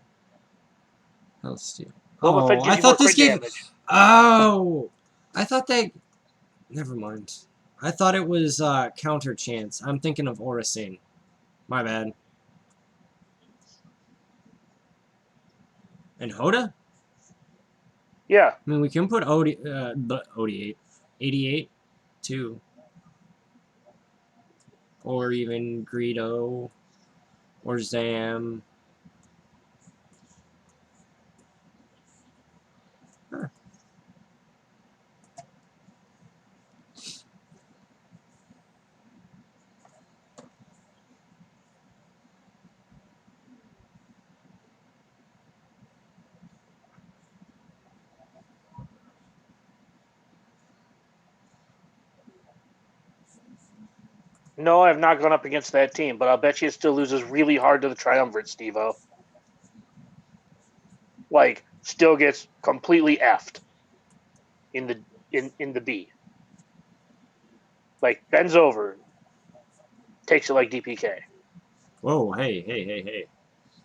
Let's see. Boba Fett Oh, gives I you more thought this crit gave. damage. Oh, I thought they. Never mind. I thought it was counter chance. I'm thinking of Oracine. My bad. And Hoda? Yeah. I mean, we can put OD8. 88 too. Or even Greedo. Or Zam. Huh. No, I have not gone up against that team, but I'll bet you it still loses really hard to the Triumvirate, Steve-O. Like, still gets completely effed in the B. Like, bends over, takes it like DPK. Whoa, hey.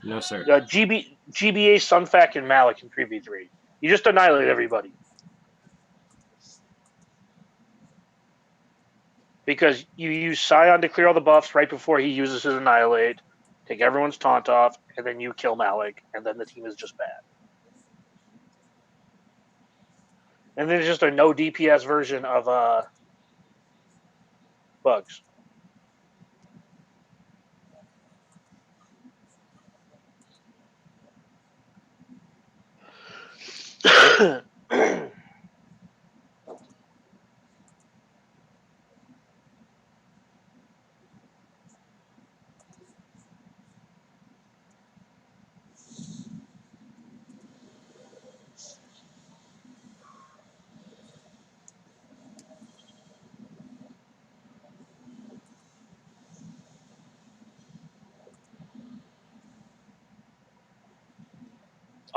No, sir. GBA, Sunfac, and Malik in 3v3. You just annihilate everybody. Because you use Scion to clear all the buffs right before he uses his Annihilate, take everyone's taunt off, and then you kill Malik, and then the team is just bad. And then it's just a no DPS version of Bugs.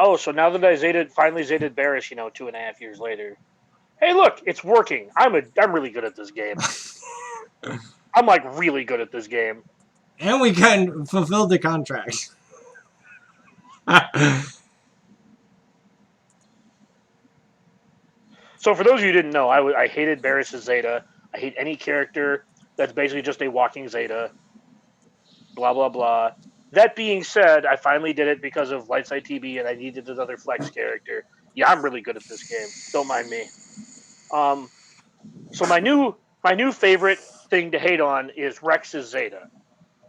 Oh, so now that I finally Zated Barrish, 2.5 years later. Hey, look, it's working. I'm really good at this game. I'm like really good at this game. And we can fulfill the contract. So for those of you who didn't know, I hated Barrish's Zeta. I hate any character that's basically just a walking Zeta. Blah blah blah. That being said, I finally did it because of Lightside TB, and I needed another flex character. Yeah, I'm really good at this game. Don't mind me. So my new favorite thing to hate on is Rex's Zeta.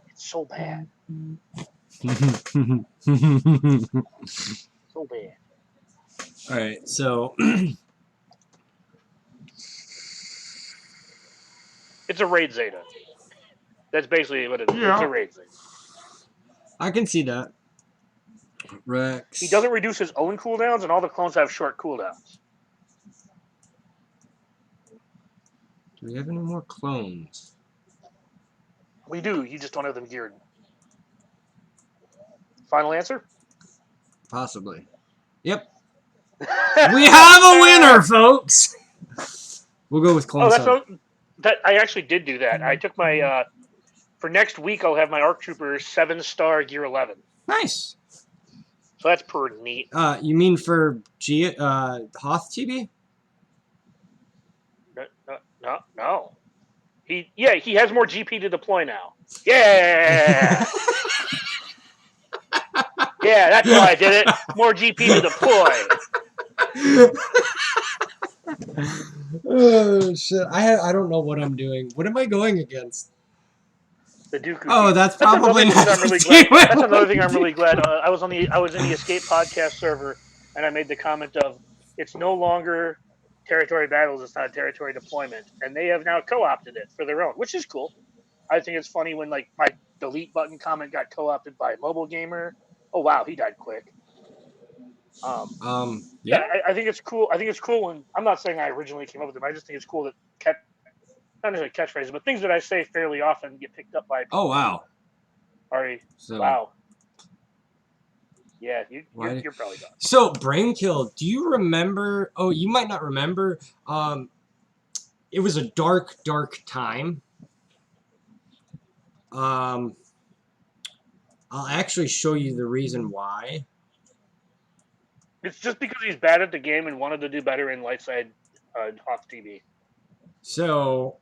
It's so bad, so bad. All right, so It's a raid Zeta. That's basically what it is. Yeah. It's a raid Zeta. I can see that. Rex. He doesn't reduce his own cooldowns, and all the clones have short cooldowns. Do we have any more clones? We do. You just don't have them geared. Final answer? Possibly. Yep. We have a winner, folks. We'll go with clone. Oh, that's what, that. I actually did do that. I took my for next week. I'll have my ARC Trooper 7-star gear 11. Nice. So that's pretty neat. You mean for Hoth TB? No. He has more GP to deploy now. Yeah. Yeah, that's why I did it. More GP to deploy. Oh shit! I don't know what I'm doing. What am I going against? The Dooku. Oh, that's probably another not. thing I'm really glad. That's another thing I'm really glad. I was in the Escape podcast server, and I made the comment of it's no longer territory battles. It's not territory deployment, and they have now co-opted it for their own, which is cool. I think it's funny when like my delete button comment got co-opted by a mobile gamer. Oh wow, he died quick. Yeah. I think it's cool. I think it's cool when I'm not saying I originally came up with them. I just think it's cool that not necessarily catchphrases, but things that I say fairly often get picked up by people. Oh wow. Wow. Yeah, you're probably done. So Brainkill, do you remember? Oh, you might not remember. It was a dark time. I'll actually show you the reason why. It's just because he's bad at the game and wanted to do better in Lightside Hoth TV. So,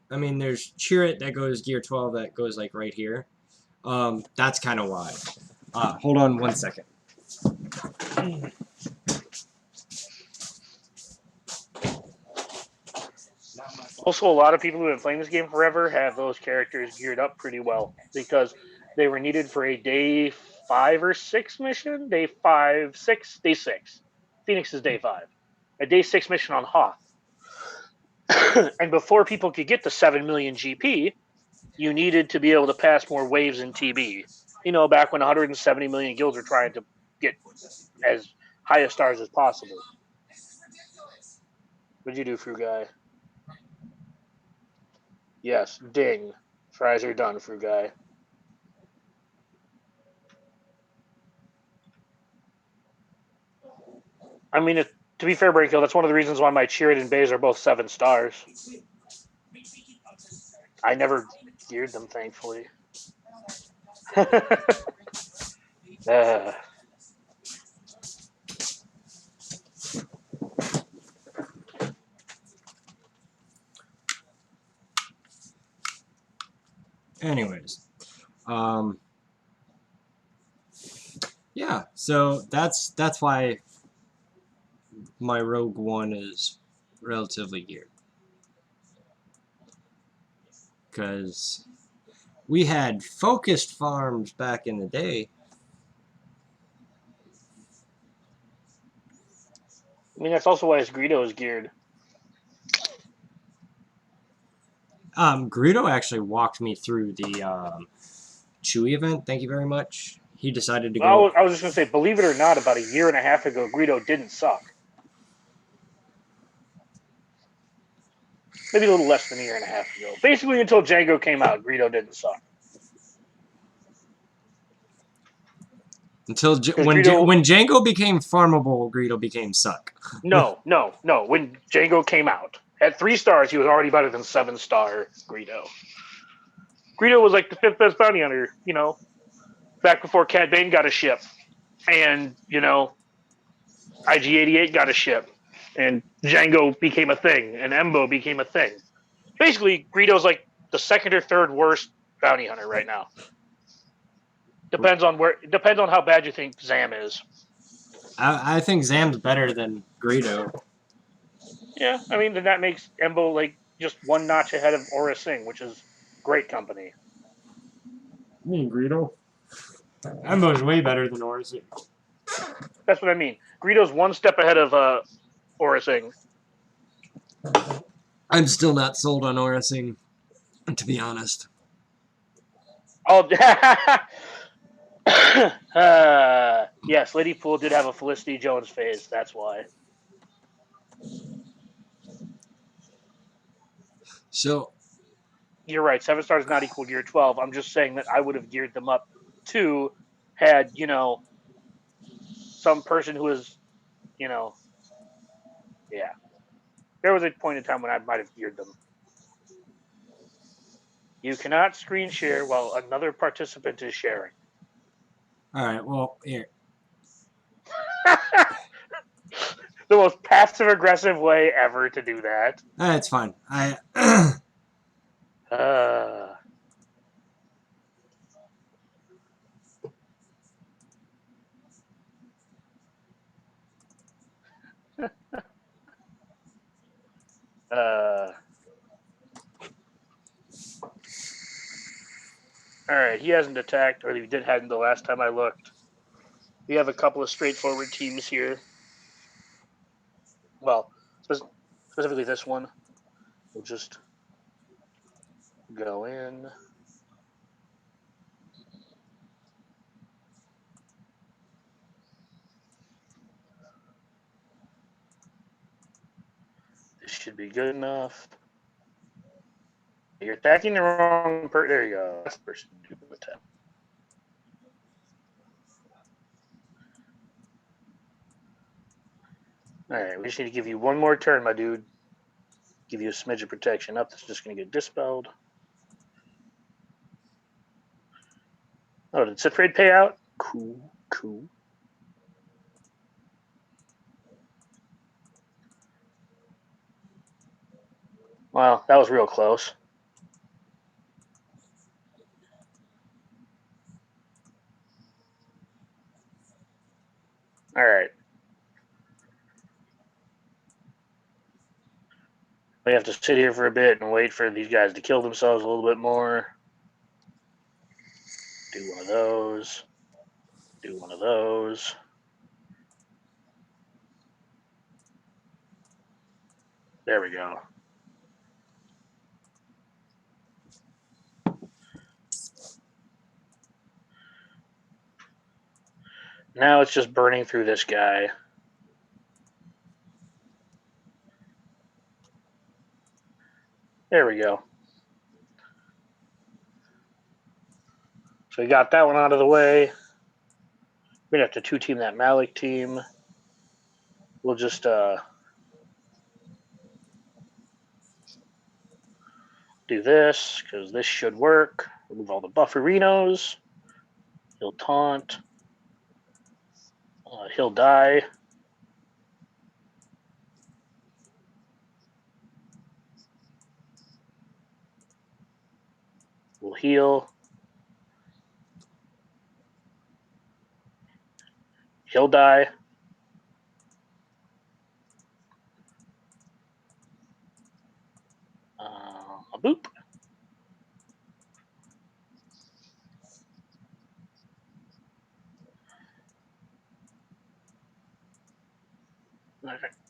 I mean, there's Chirrut that goes gear 12 that goes like right here. That's kind of why. Hold on 1 second. Also, a lot of people who have been playing this game forever have those characters geared up pretty well because they were needed for a day 5 or 6 mission. Day 6. Phoenix is day 5. A day 6 mission on Hoth. And before people could get to 7 million GP, you needed to be able to pass more waves in TB. You know, back when 170 million guilds were trying to get as high a stars as possible. What'd you do, Fruit Guy? Yes, ding. Fries are done, Fruit Guy. I mean, to be fair, Brainkill, that's one of the reasons why my Chirrut and Baze are both 7 stars. I never geared them, thankfully. Anyways, yeah. So that's why my Rogue One is relatively geared, because we had focused farms back in the day. I mean, that's also why his Greedo is geared. Greedo actually walked me through the Chewie event. Thank you very much. He decided to go. I was just going to say, believe it or not, about a year and a half ago, Greedo didn't suck. Maybe a little less than a year and a half ago. Basically, until Django came out, Greedo didn't suck. Until when Django became farmable, Greedo became suck. No. When Django came out, at 3 stars, he was already better than 7-star Greedo. Greedo was like the 5th best bounty hunter, you know, back before Cad Bane got a ship. And, you know, IG-88 got a ship. And Django became a thing. And Embo became a thing. Basically, Greedo's like the 2nd or 3rd worst bounty hunter right now. Depends on how bad you think Zam is. I think Zam's better than Greedo. Yeah, I mean, then that makes Embo like just 1 notch ahead of Aura Singh, which is great company. Me and Greedo. Embo's way better than Orsi. That's what I mean. Greedo's one step ahead of Orasing. I'm still not sold on Orasing, to be honest. Oh, yes, Lady Poole did have a Felicity Jones phase. That's why. So You're right. 7 stars not equal gear 12. I'm just saying that I would have geared them up too, had some person who was, yeah. There was a point in time when I might have geared them. You cannot screen share while another participant is sharing. all right, well, here. The most passive aggressive way ever to do that. That's fine. Uh, all right, he hasn't attacked, or he hadn't the last time I looked. We have a couple of straightforward teams here. Well, specifically this one. We'll just go in. This should be good enough. You're attacking the wrong person. There you go. That's the person to attack. Alright, we just need to give you one more turn, my dude. Give you a smidge of protection. Up, that's just going to get dispelled. Oh, did Sifraid pay out? Cool, cool. Wow, that was real close. Alright. We have to sit here for a bit and wait for these guys to kill themselves a little bit more. Do one of those. Do one of those. There we go. Now it's just burning through this guy. There we go. So we got that one out of the way. We're going to have to two-team that Malik team. We'll just do this, because this should work. Remove all the bufferinos. He'll taunt. He'll die. We'll heal. He'll die. A boop.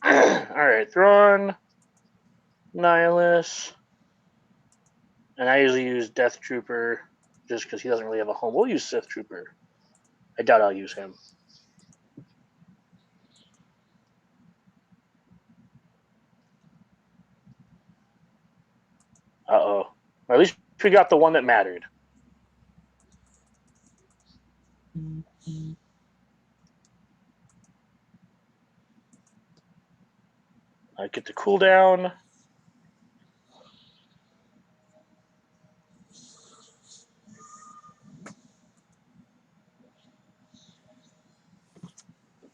Alright, Thrawn, Nihilus, and I usually use Death Trooper just because he doesn't really have a home. We'll use Sith Trooper. I doubt I'll use him. Uh-oh. Or at least we got the one that mattered. I get the cooldown.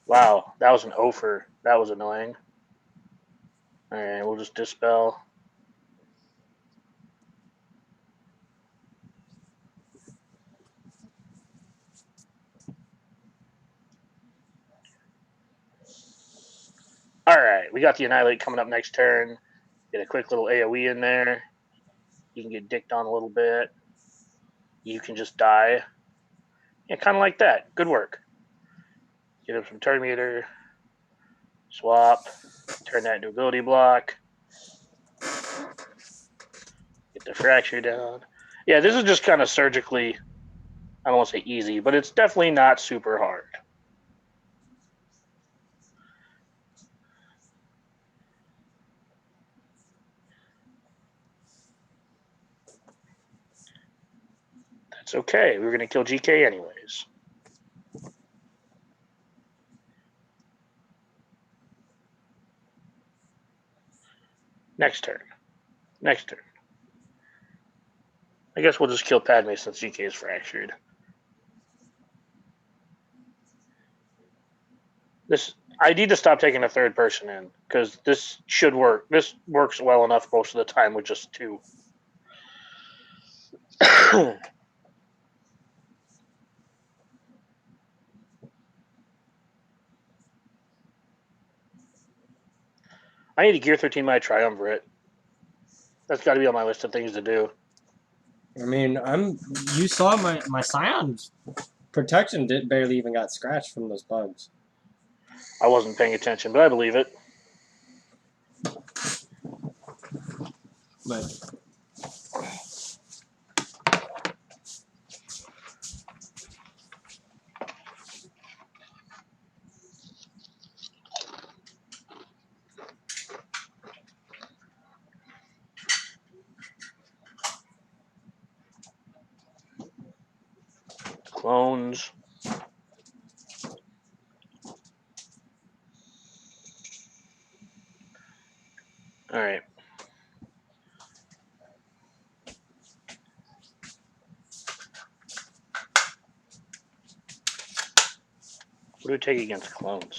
Wow, that was an Ofer. That was annoying. Alright, we'll just dispel. Alright, we got the Annihilate coming up next turn. Get a quick little AoE in there. You can get dicked on a little bit. You can just die. Yeah, kind of like that. Good work. Get him some turn meter. Swap. Turn that into ability block. Get the fracture down. Yeah, this is just kind of surgically, I don't want to say easy, but it's definitely not super hard. That's okay. We were going to kill GK anyways. Next turn. Next turn. I guess we'll just kill Padme since GK is fractured. I need to stop taking a third person in because this should work. This works well enough most of the time with just two. I need to Gear 13 my Triumvirate. That's got to be on my list of things to do. I mean, you saw my Scion's protection barely even got scratched from those bugs. I wasn't paying attention, but I believe it. But Clones. All right. What do we take against clones?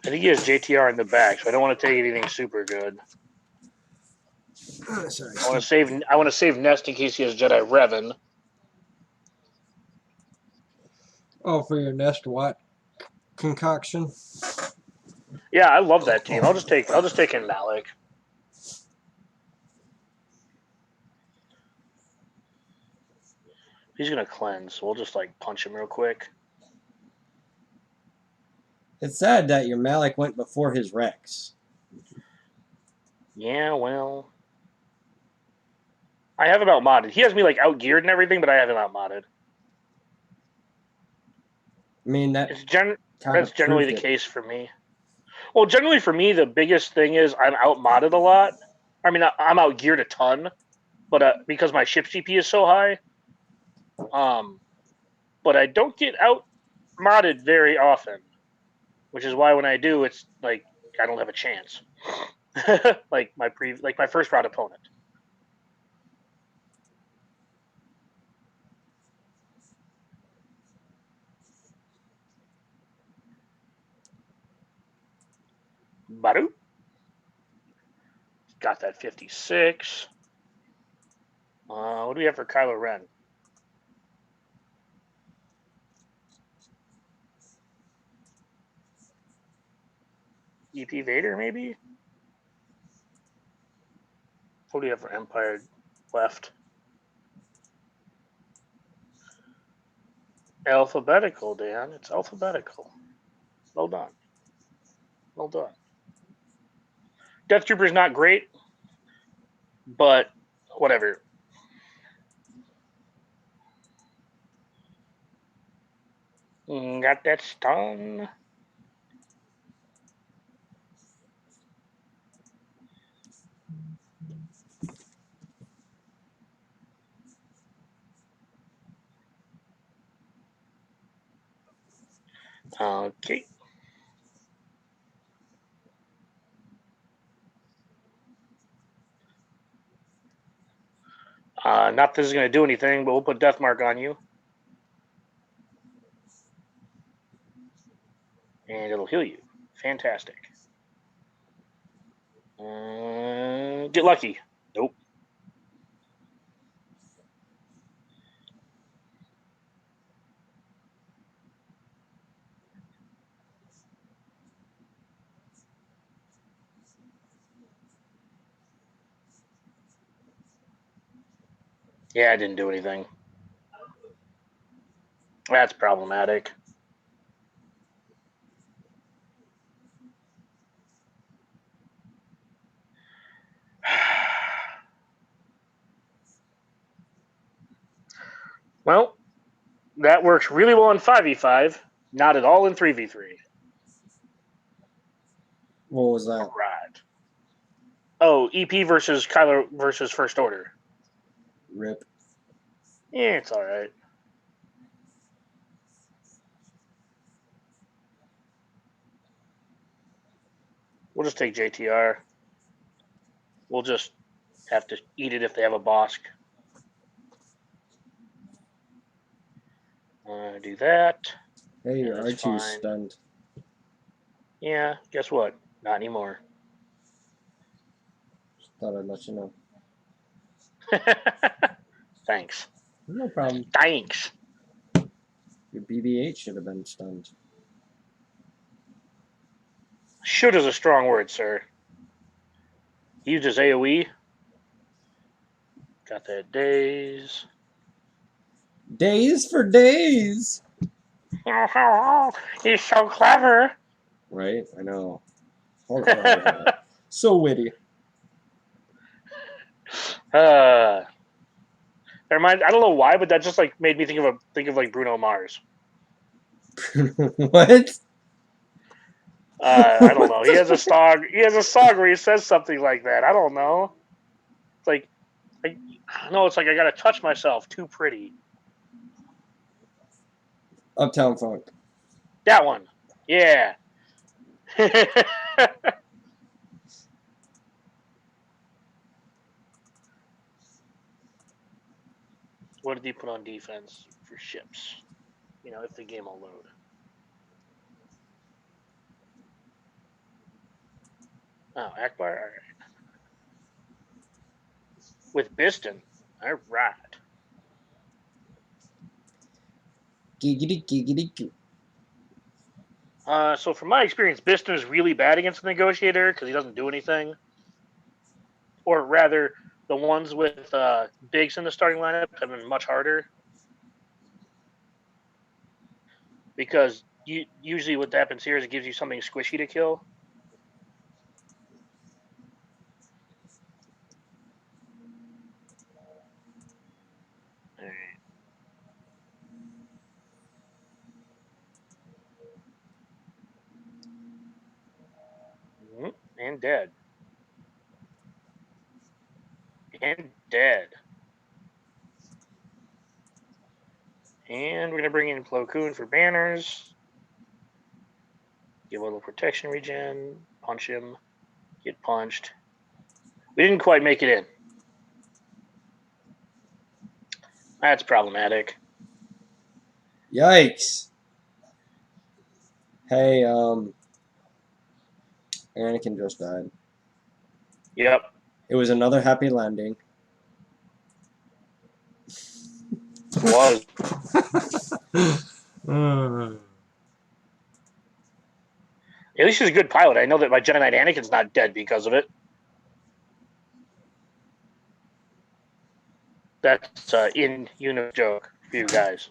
I think he has JTR in the back, so I don't want to take anything super good. sorry. I want to save Nest in case he has Jedi Revan. Oh, for your Nest what concoction? Yeah, I love that team. I'll just take in Malik. He's gonna cleanse, so we'll just like punch him real quick. It's sad that your Malik went before his Rex. Yeah, well, I have him outmodded. He has me like outgeared and everything, but I have him outmodded. I mean, That's generally the it. case for me. Well, generally for me, the biggest thing is I'm outmodded a lot. I mean, I'm outgeared a ton, but because my ship GP is so high, but I don't get outmodded very often, which is why when I do, it's like I don't have a chance. like my first round opponent. Baru. Got that 56. What do we have for Kylo Ren? EP Vader, maybe? What do we have for Empire left? Alphabetical, Dan. It's alphabetical. Well done. Well done. Death Trooper's not great, but whatever. Got that stun. Okay. Not that this is going to do anything, but we'll put Death Mark on you. And it'll heal you. Fantastic. Get lucky. Nope. Yeah, I didn't do anything. That's problematic. Well, that works really well in 5v5, not at all in 3v3. What was that? Right. Oh, EP versus Kyler versus First Order. Rip. Yeah, it's all right. We'll just take JTR. We'll just have to eat it if they have a Bosk. Do that. Hey, your that's R2's fine. stunned. Yeah, guess what? Not anymore. Just thought I'd let you know. Thanks. No problem. Thanks. Your BB-8 should have been stunned. Should is a strong word, sir. He used his AoE. Got that days. Days for days! He's so clever. Right? I know. So witty. Never mind. I don't know why, but that just like made me think of like Bruno Mars. What? I don't know. He has a song. He has a song where he says something like that. I don't know. It's like, no, it's like I gotta touch myself. Too pretty. Uptown Funk. That one. Yeah. What did he put on defense for ships? You know, if the game will load. Oh, Akbar? All right. With Biston. All right. Giggity, giggity, goo. So from my experience, Biston is really bad against the Negotiator because he doesn't do anything. Or rather, the ones with Biggs in the starting lineup have been much harder. Because usually what happens here is it gives you something squishy to kill. All right. And dead. And dead. And we're going to bring in Plo Koon for banners. Give a little protection regen. Punch him. Get punched. We didn't quite make it in. That's problematic. Yikes. Hey, Anakin just died. Yep. It was another happy landing. It was. At least he's a good pilot. I know that my Jedi Knight Anakin's not dead because of it. That's an in-unit joke for you guys.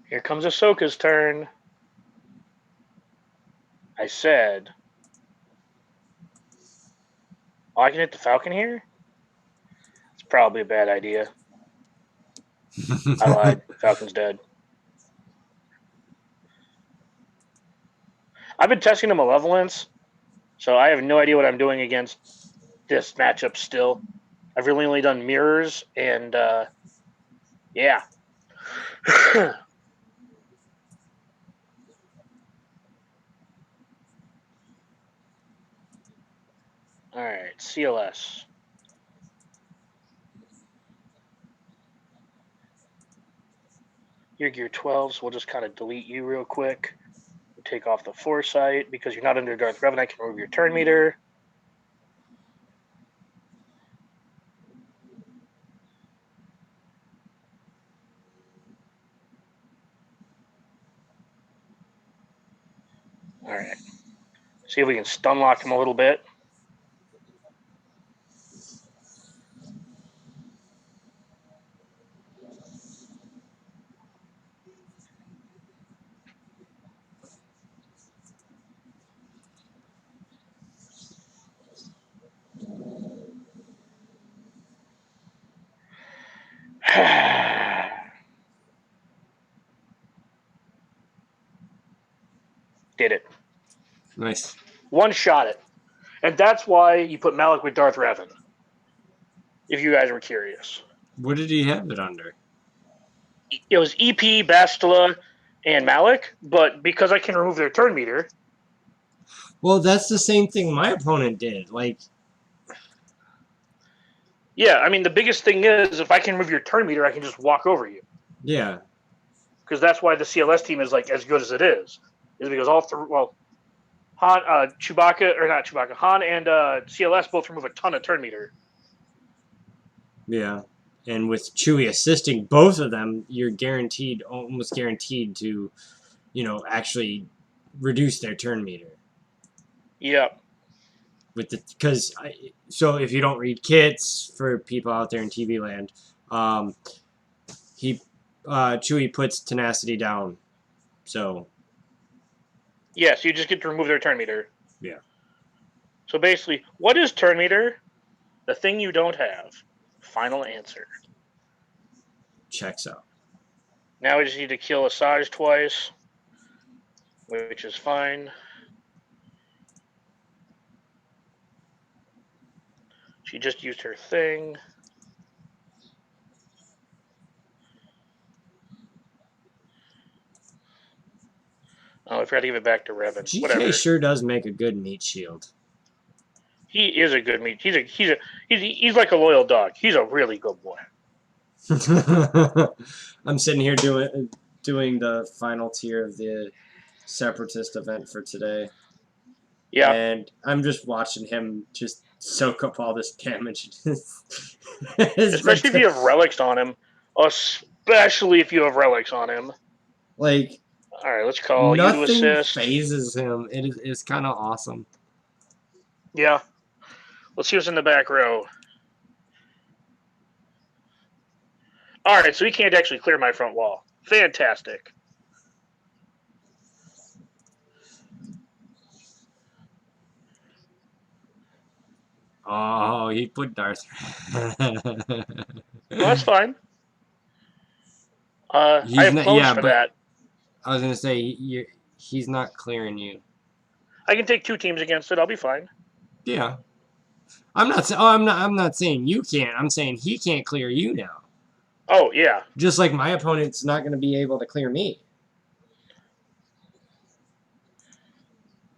Here comes Ahsoka's turn. I said, oh, I can hit the Falcon here? It's probably a bad idea. I lied. Falcon's dead. I've been testing the Malevolence, so I have no idea what I'm doing against this matchup still. I've really only done mirrors, and yeah. All right, CLS. You're gear 12, so we'll just kind of delete you real quick. We'll take off the Foresight because you're not under Darth Revan. I can remove your turn meter. All right. See if we can stun lock him a little bit. Did it. Nice. One shot it. And that's why you put Malik with Darth Revan. If you guys were curious. What did he have it under? It was EP, Bastila, and Malik, but because I can remove their turn meter. Well, that's the same thing my opponent did. Like, yeah, I mean, the biggest thing is if I can remove your turn meter, I can just walk over you. yeah. Because that's why the CLS team is like as good as it is because all three, well, Han, Chewbacca, or not Chewbacca, Han and CLS both remove a ton of turn meter. Yeah. And with Chewie assisting both of them, you're guaranteed, almost guaranteed to, actually reduce their turn meter. Yep. So if you don't read kits for people out there in TV land, Chewie puts tenacity down. So. Yes, you just get to remove their turn meter. Yeah. So basically, what is turn meter? The thing you don't have. Final answer. Checks out. Now we just need to kill Asajj twice, which is fine. She just used her thing. Oh, I forgot to give it back to Revan. GK Whatever. sure does make a good meat shield. He is a good meat. He's like a loyal dog. He's a really good boy. I'm sitting here doing the final tier of the Separatist event for today. Yeah. And I'm just watching him just soak up all this damage. Especially if you have relics on him. Especially if you have relics on him. Like, all right, let's call nothing you assist. phases him. It's kind of awesome. Yeah. Let's see what's in the back row. All right, so he can't actually clear my front wall. Fantastic. Oh, he put Darth. Well, that's fine. I have clones for that. I was gonna say he's not clearing you. I can take 2 teams against it. I'll be fine. Yeah. I'm not saying you can't. I'm saying he can't clear you now. Oh, yeah. Just like my opponent's not going to be able to clear me.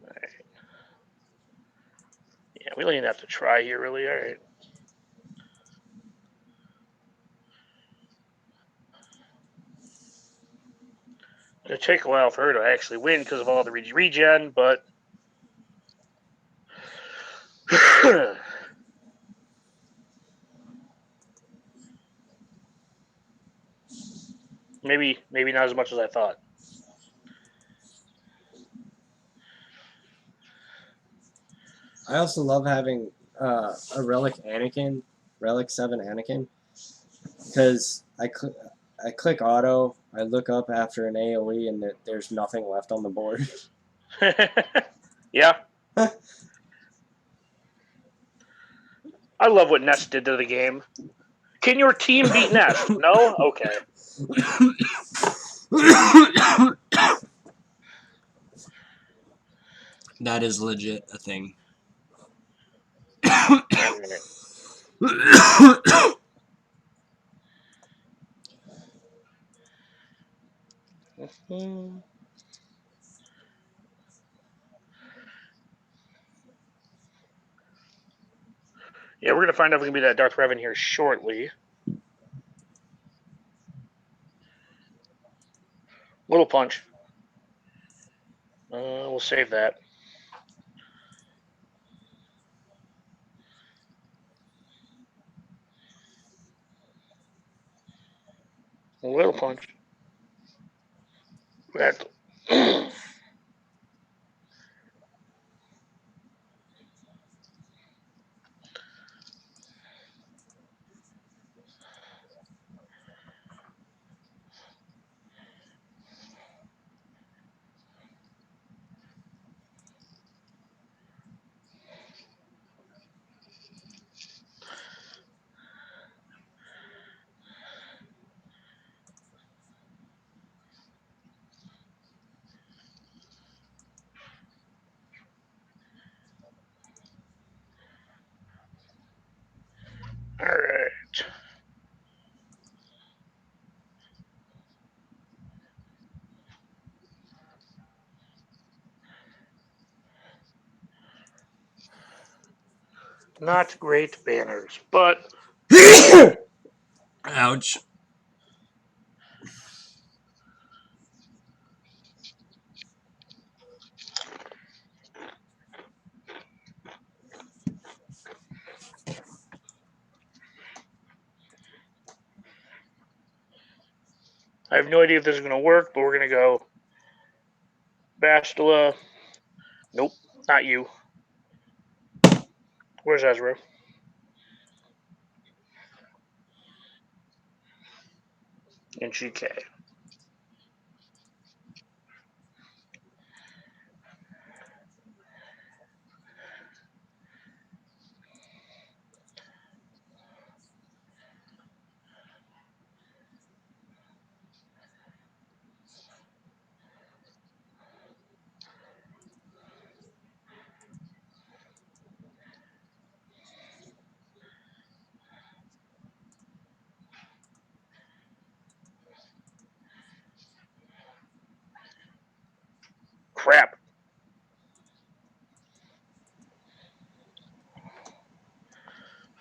All right. Yeah, we don't even have to try here, really. All right. It'll take a while for her to actually win because of all the regen, but maybe not as much as I thought. I also love having a Relic 7 Anakin, because I click auto, I look up after an AoE, and there's nothing left on the board. Yeah. I love what Nest did to the game. Can your team beat Nest? No? Okay. That is legit a thing. Yeah, we're going to find out if we can beat that Darth Revan here shortly. Little punch. We'll save that. A little punch. Not great banners, but... Ouch. I have no idea if this is going to work, but we're going to go Bastila. Nope, not you. Where's Ezra? And GK. Crap.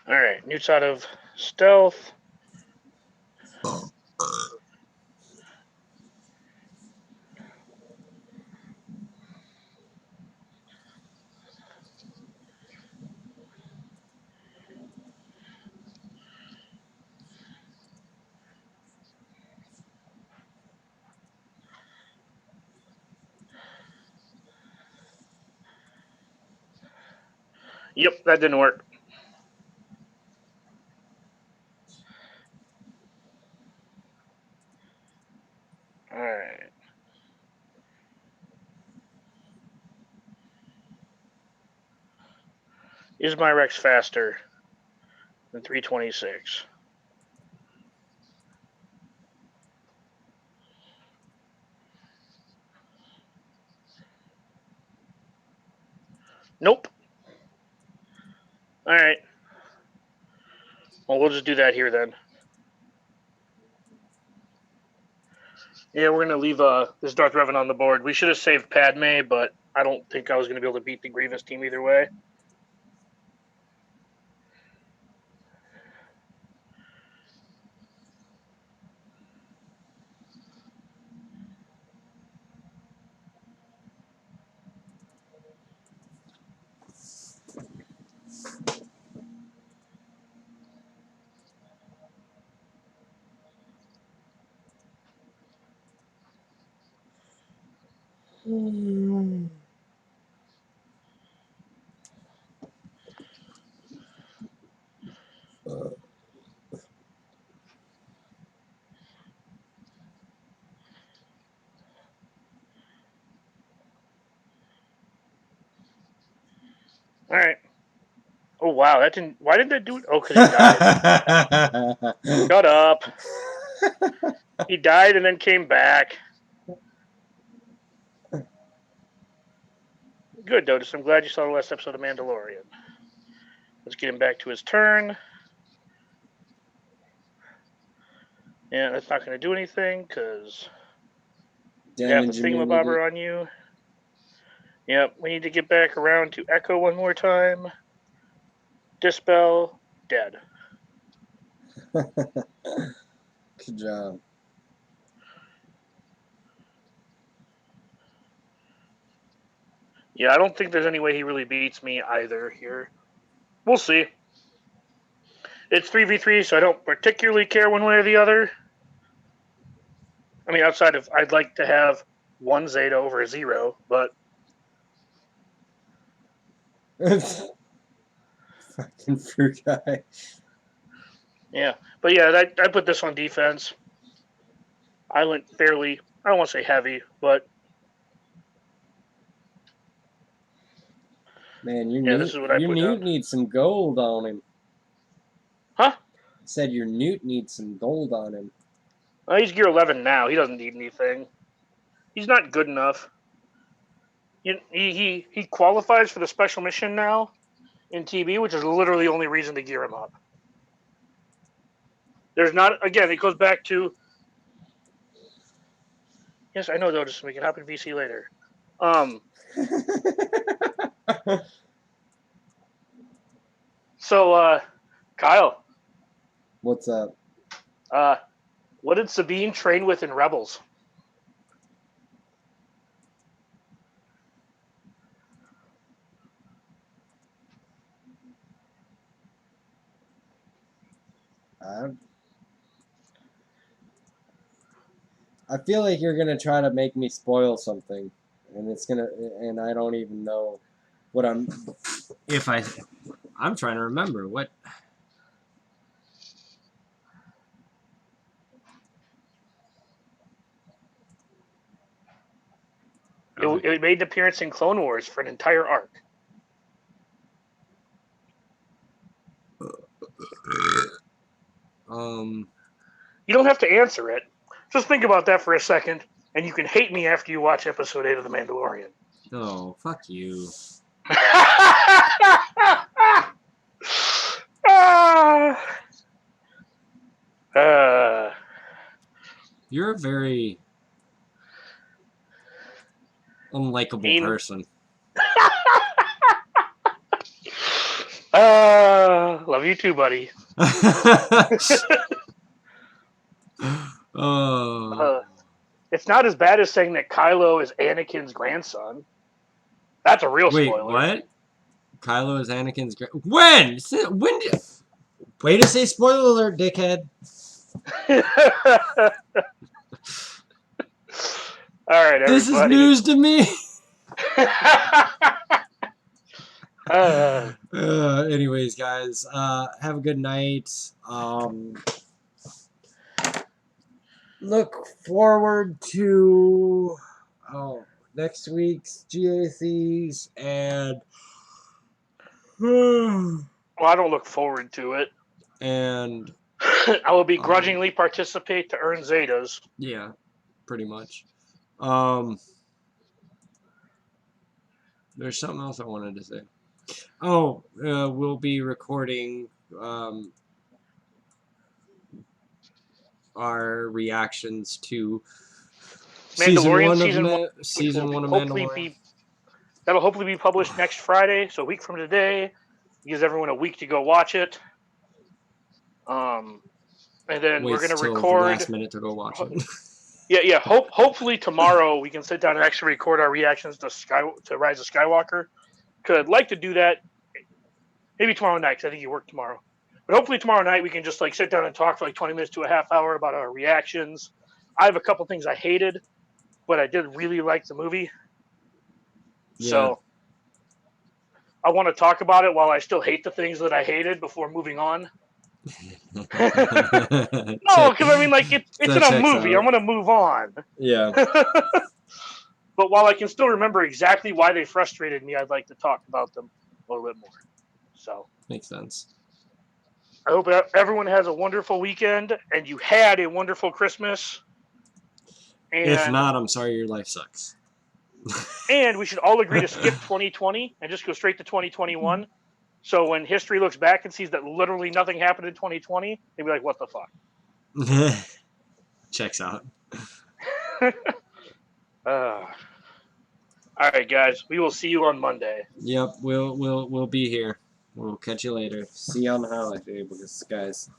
Alright, Newt's out of stealth. Yep, that didn't work. Alright. Is my Rex faster than 326? Nope. Alright. Well, we'll just do that here then. Yeah, we're going to leave this Darth Revan on the board. We should have saved Padme, but I don't think I was going to be able to beat the Grievous team either way. Alright. Oh, wow. That didn't... Why did that do it? Oh, because he died. Shut up. He died and then came back. Good, Dotus. I'm glad you saw the last episode of Mandalorian. Let's get him back to his turn. Yeah, that's not going to do anything, because... You have the thingamabobber on you. Yep, we need to get back around to Echo one more time. Dispel, dead. Good job. Yeah, I don't think there's any way he really beats me either here. We'll see. It's 3v3, so I don't particularly care one way or the other. I mean, outside of I'd like to have one Zeta over a 0, but... Fucking fruit guy. Yeah, but yeah, I put this on defense. I went fairly, I don't want to say heavy, but... Man, your Newt needs some gold on him. Huh? I said your Newt needs some gold on him. Well, he's gear 11 now. He doesn't need anything. He's not good enough. He qualifies for the special mission now in TB, which is literally the only reason to gear him up. There's not, again, it goes back to... Yes, I know, Dotus. We can hop in VC later. So, Kyle, What's up? what did Sabine train with in Rebels? I feel like you're gonna try to make me spoil something, and I don't even know what I'm. I'm trying to remember what. It made an appearance in Clone Wars for an entire arc. You don't have to answer it. Just think about that for a second, and you can hate me after you watch Episode 8 of The Mandalorian. Oh, fuck you. You're a very unlikable person. Love you too, buddy. It's not as bad as saying that Kylo is Anakin's grandson. That's a real spoiler. Wait, what? Kylo is Anakin's when? When did... Way to say spoiler alert, dickhead. All right, everybody. This is news to me. Anyways, guys, have a good night. Look forward to next week's GACs and well, I don't look forward to it. And I will begrudgingly participate to earn Zetas. Yeah, pretty much. There's something else I wanted to say. Oh, we'll be recording our reactions to Mandalorian season one of Mandalorian. That'll hopefully be published next Friday, so a week from today. Gives everyone a week to go watch it. And then we're gonna record the last minute to go watch it. Yeah. Hopefully tomorrow we can sit down and actually record our reactions to Rise of Skywalker. Could like to do that maybe tomorrow night, because I think you work tomorrow. But hopefully tomorrow night we can just like sit down and talk for like 20 minutes to a half hour about our reactions. I have a couple things I hated, but I did really like the movie. Yeah. So I want to talk about it while I still hate the things that I hated before moving on. No, because I mean, like it's in a movie. I'm gonna move on. Yeah. But while I can still remember exactly why they frustrated me, I'd like to talk about them a little bit more. So makes sense. I hope everyone has a wonderful weekend and you had a wonderful Christmas. And if not, I'm sorry your life sucks. And we should all agree to skip 2020 and just go straight to 2021. So when history looks back and sees that literally nothing happened in 2020, they'll be like, what the fuck? Checks out. All right, guys. We will see you on Monday. Yep, we'll be here. We'll catch you later. See you on the highlight tables, guys.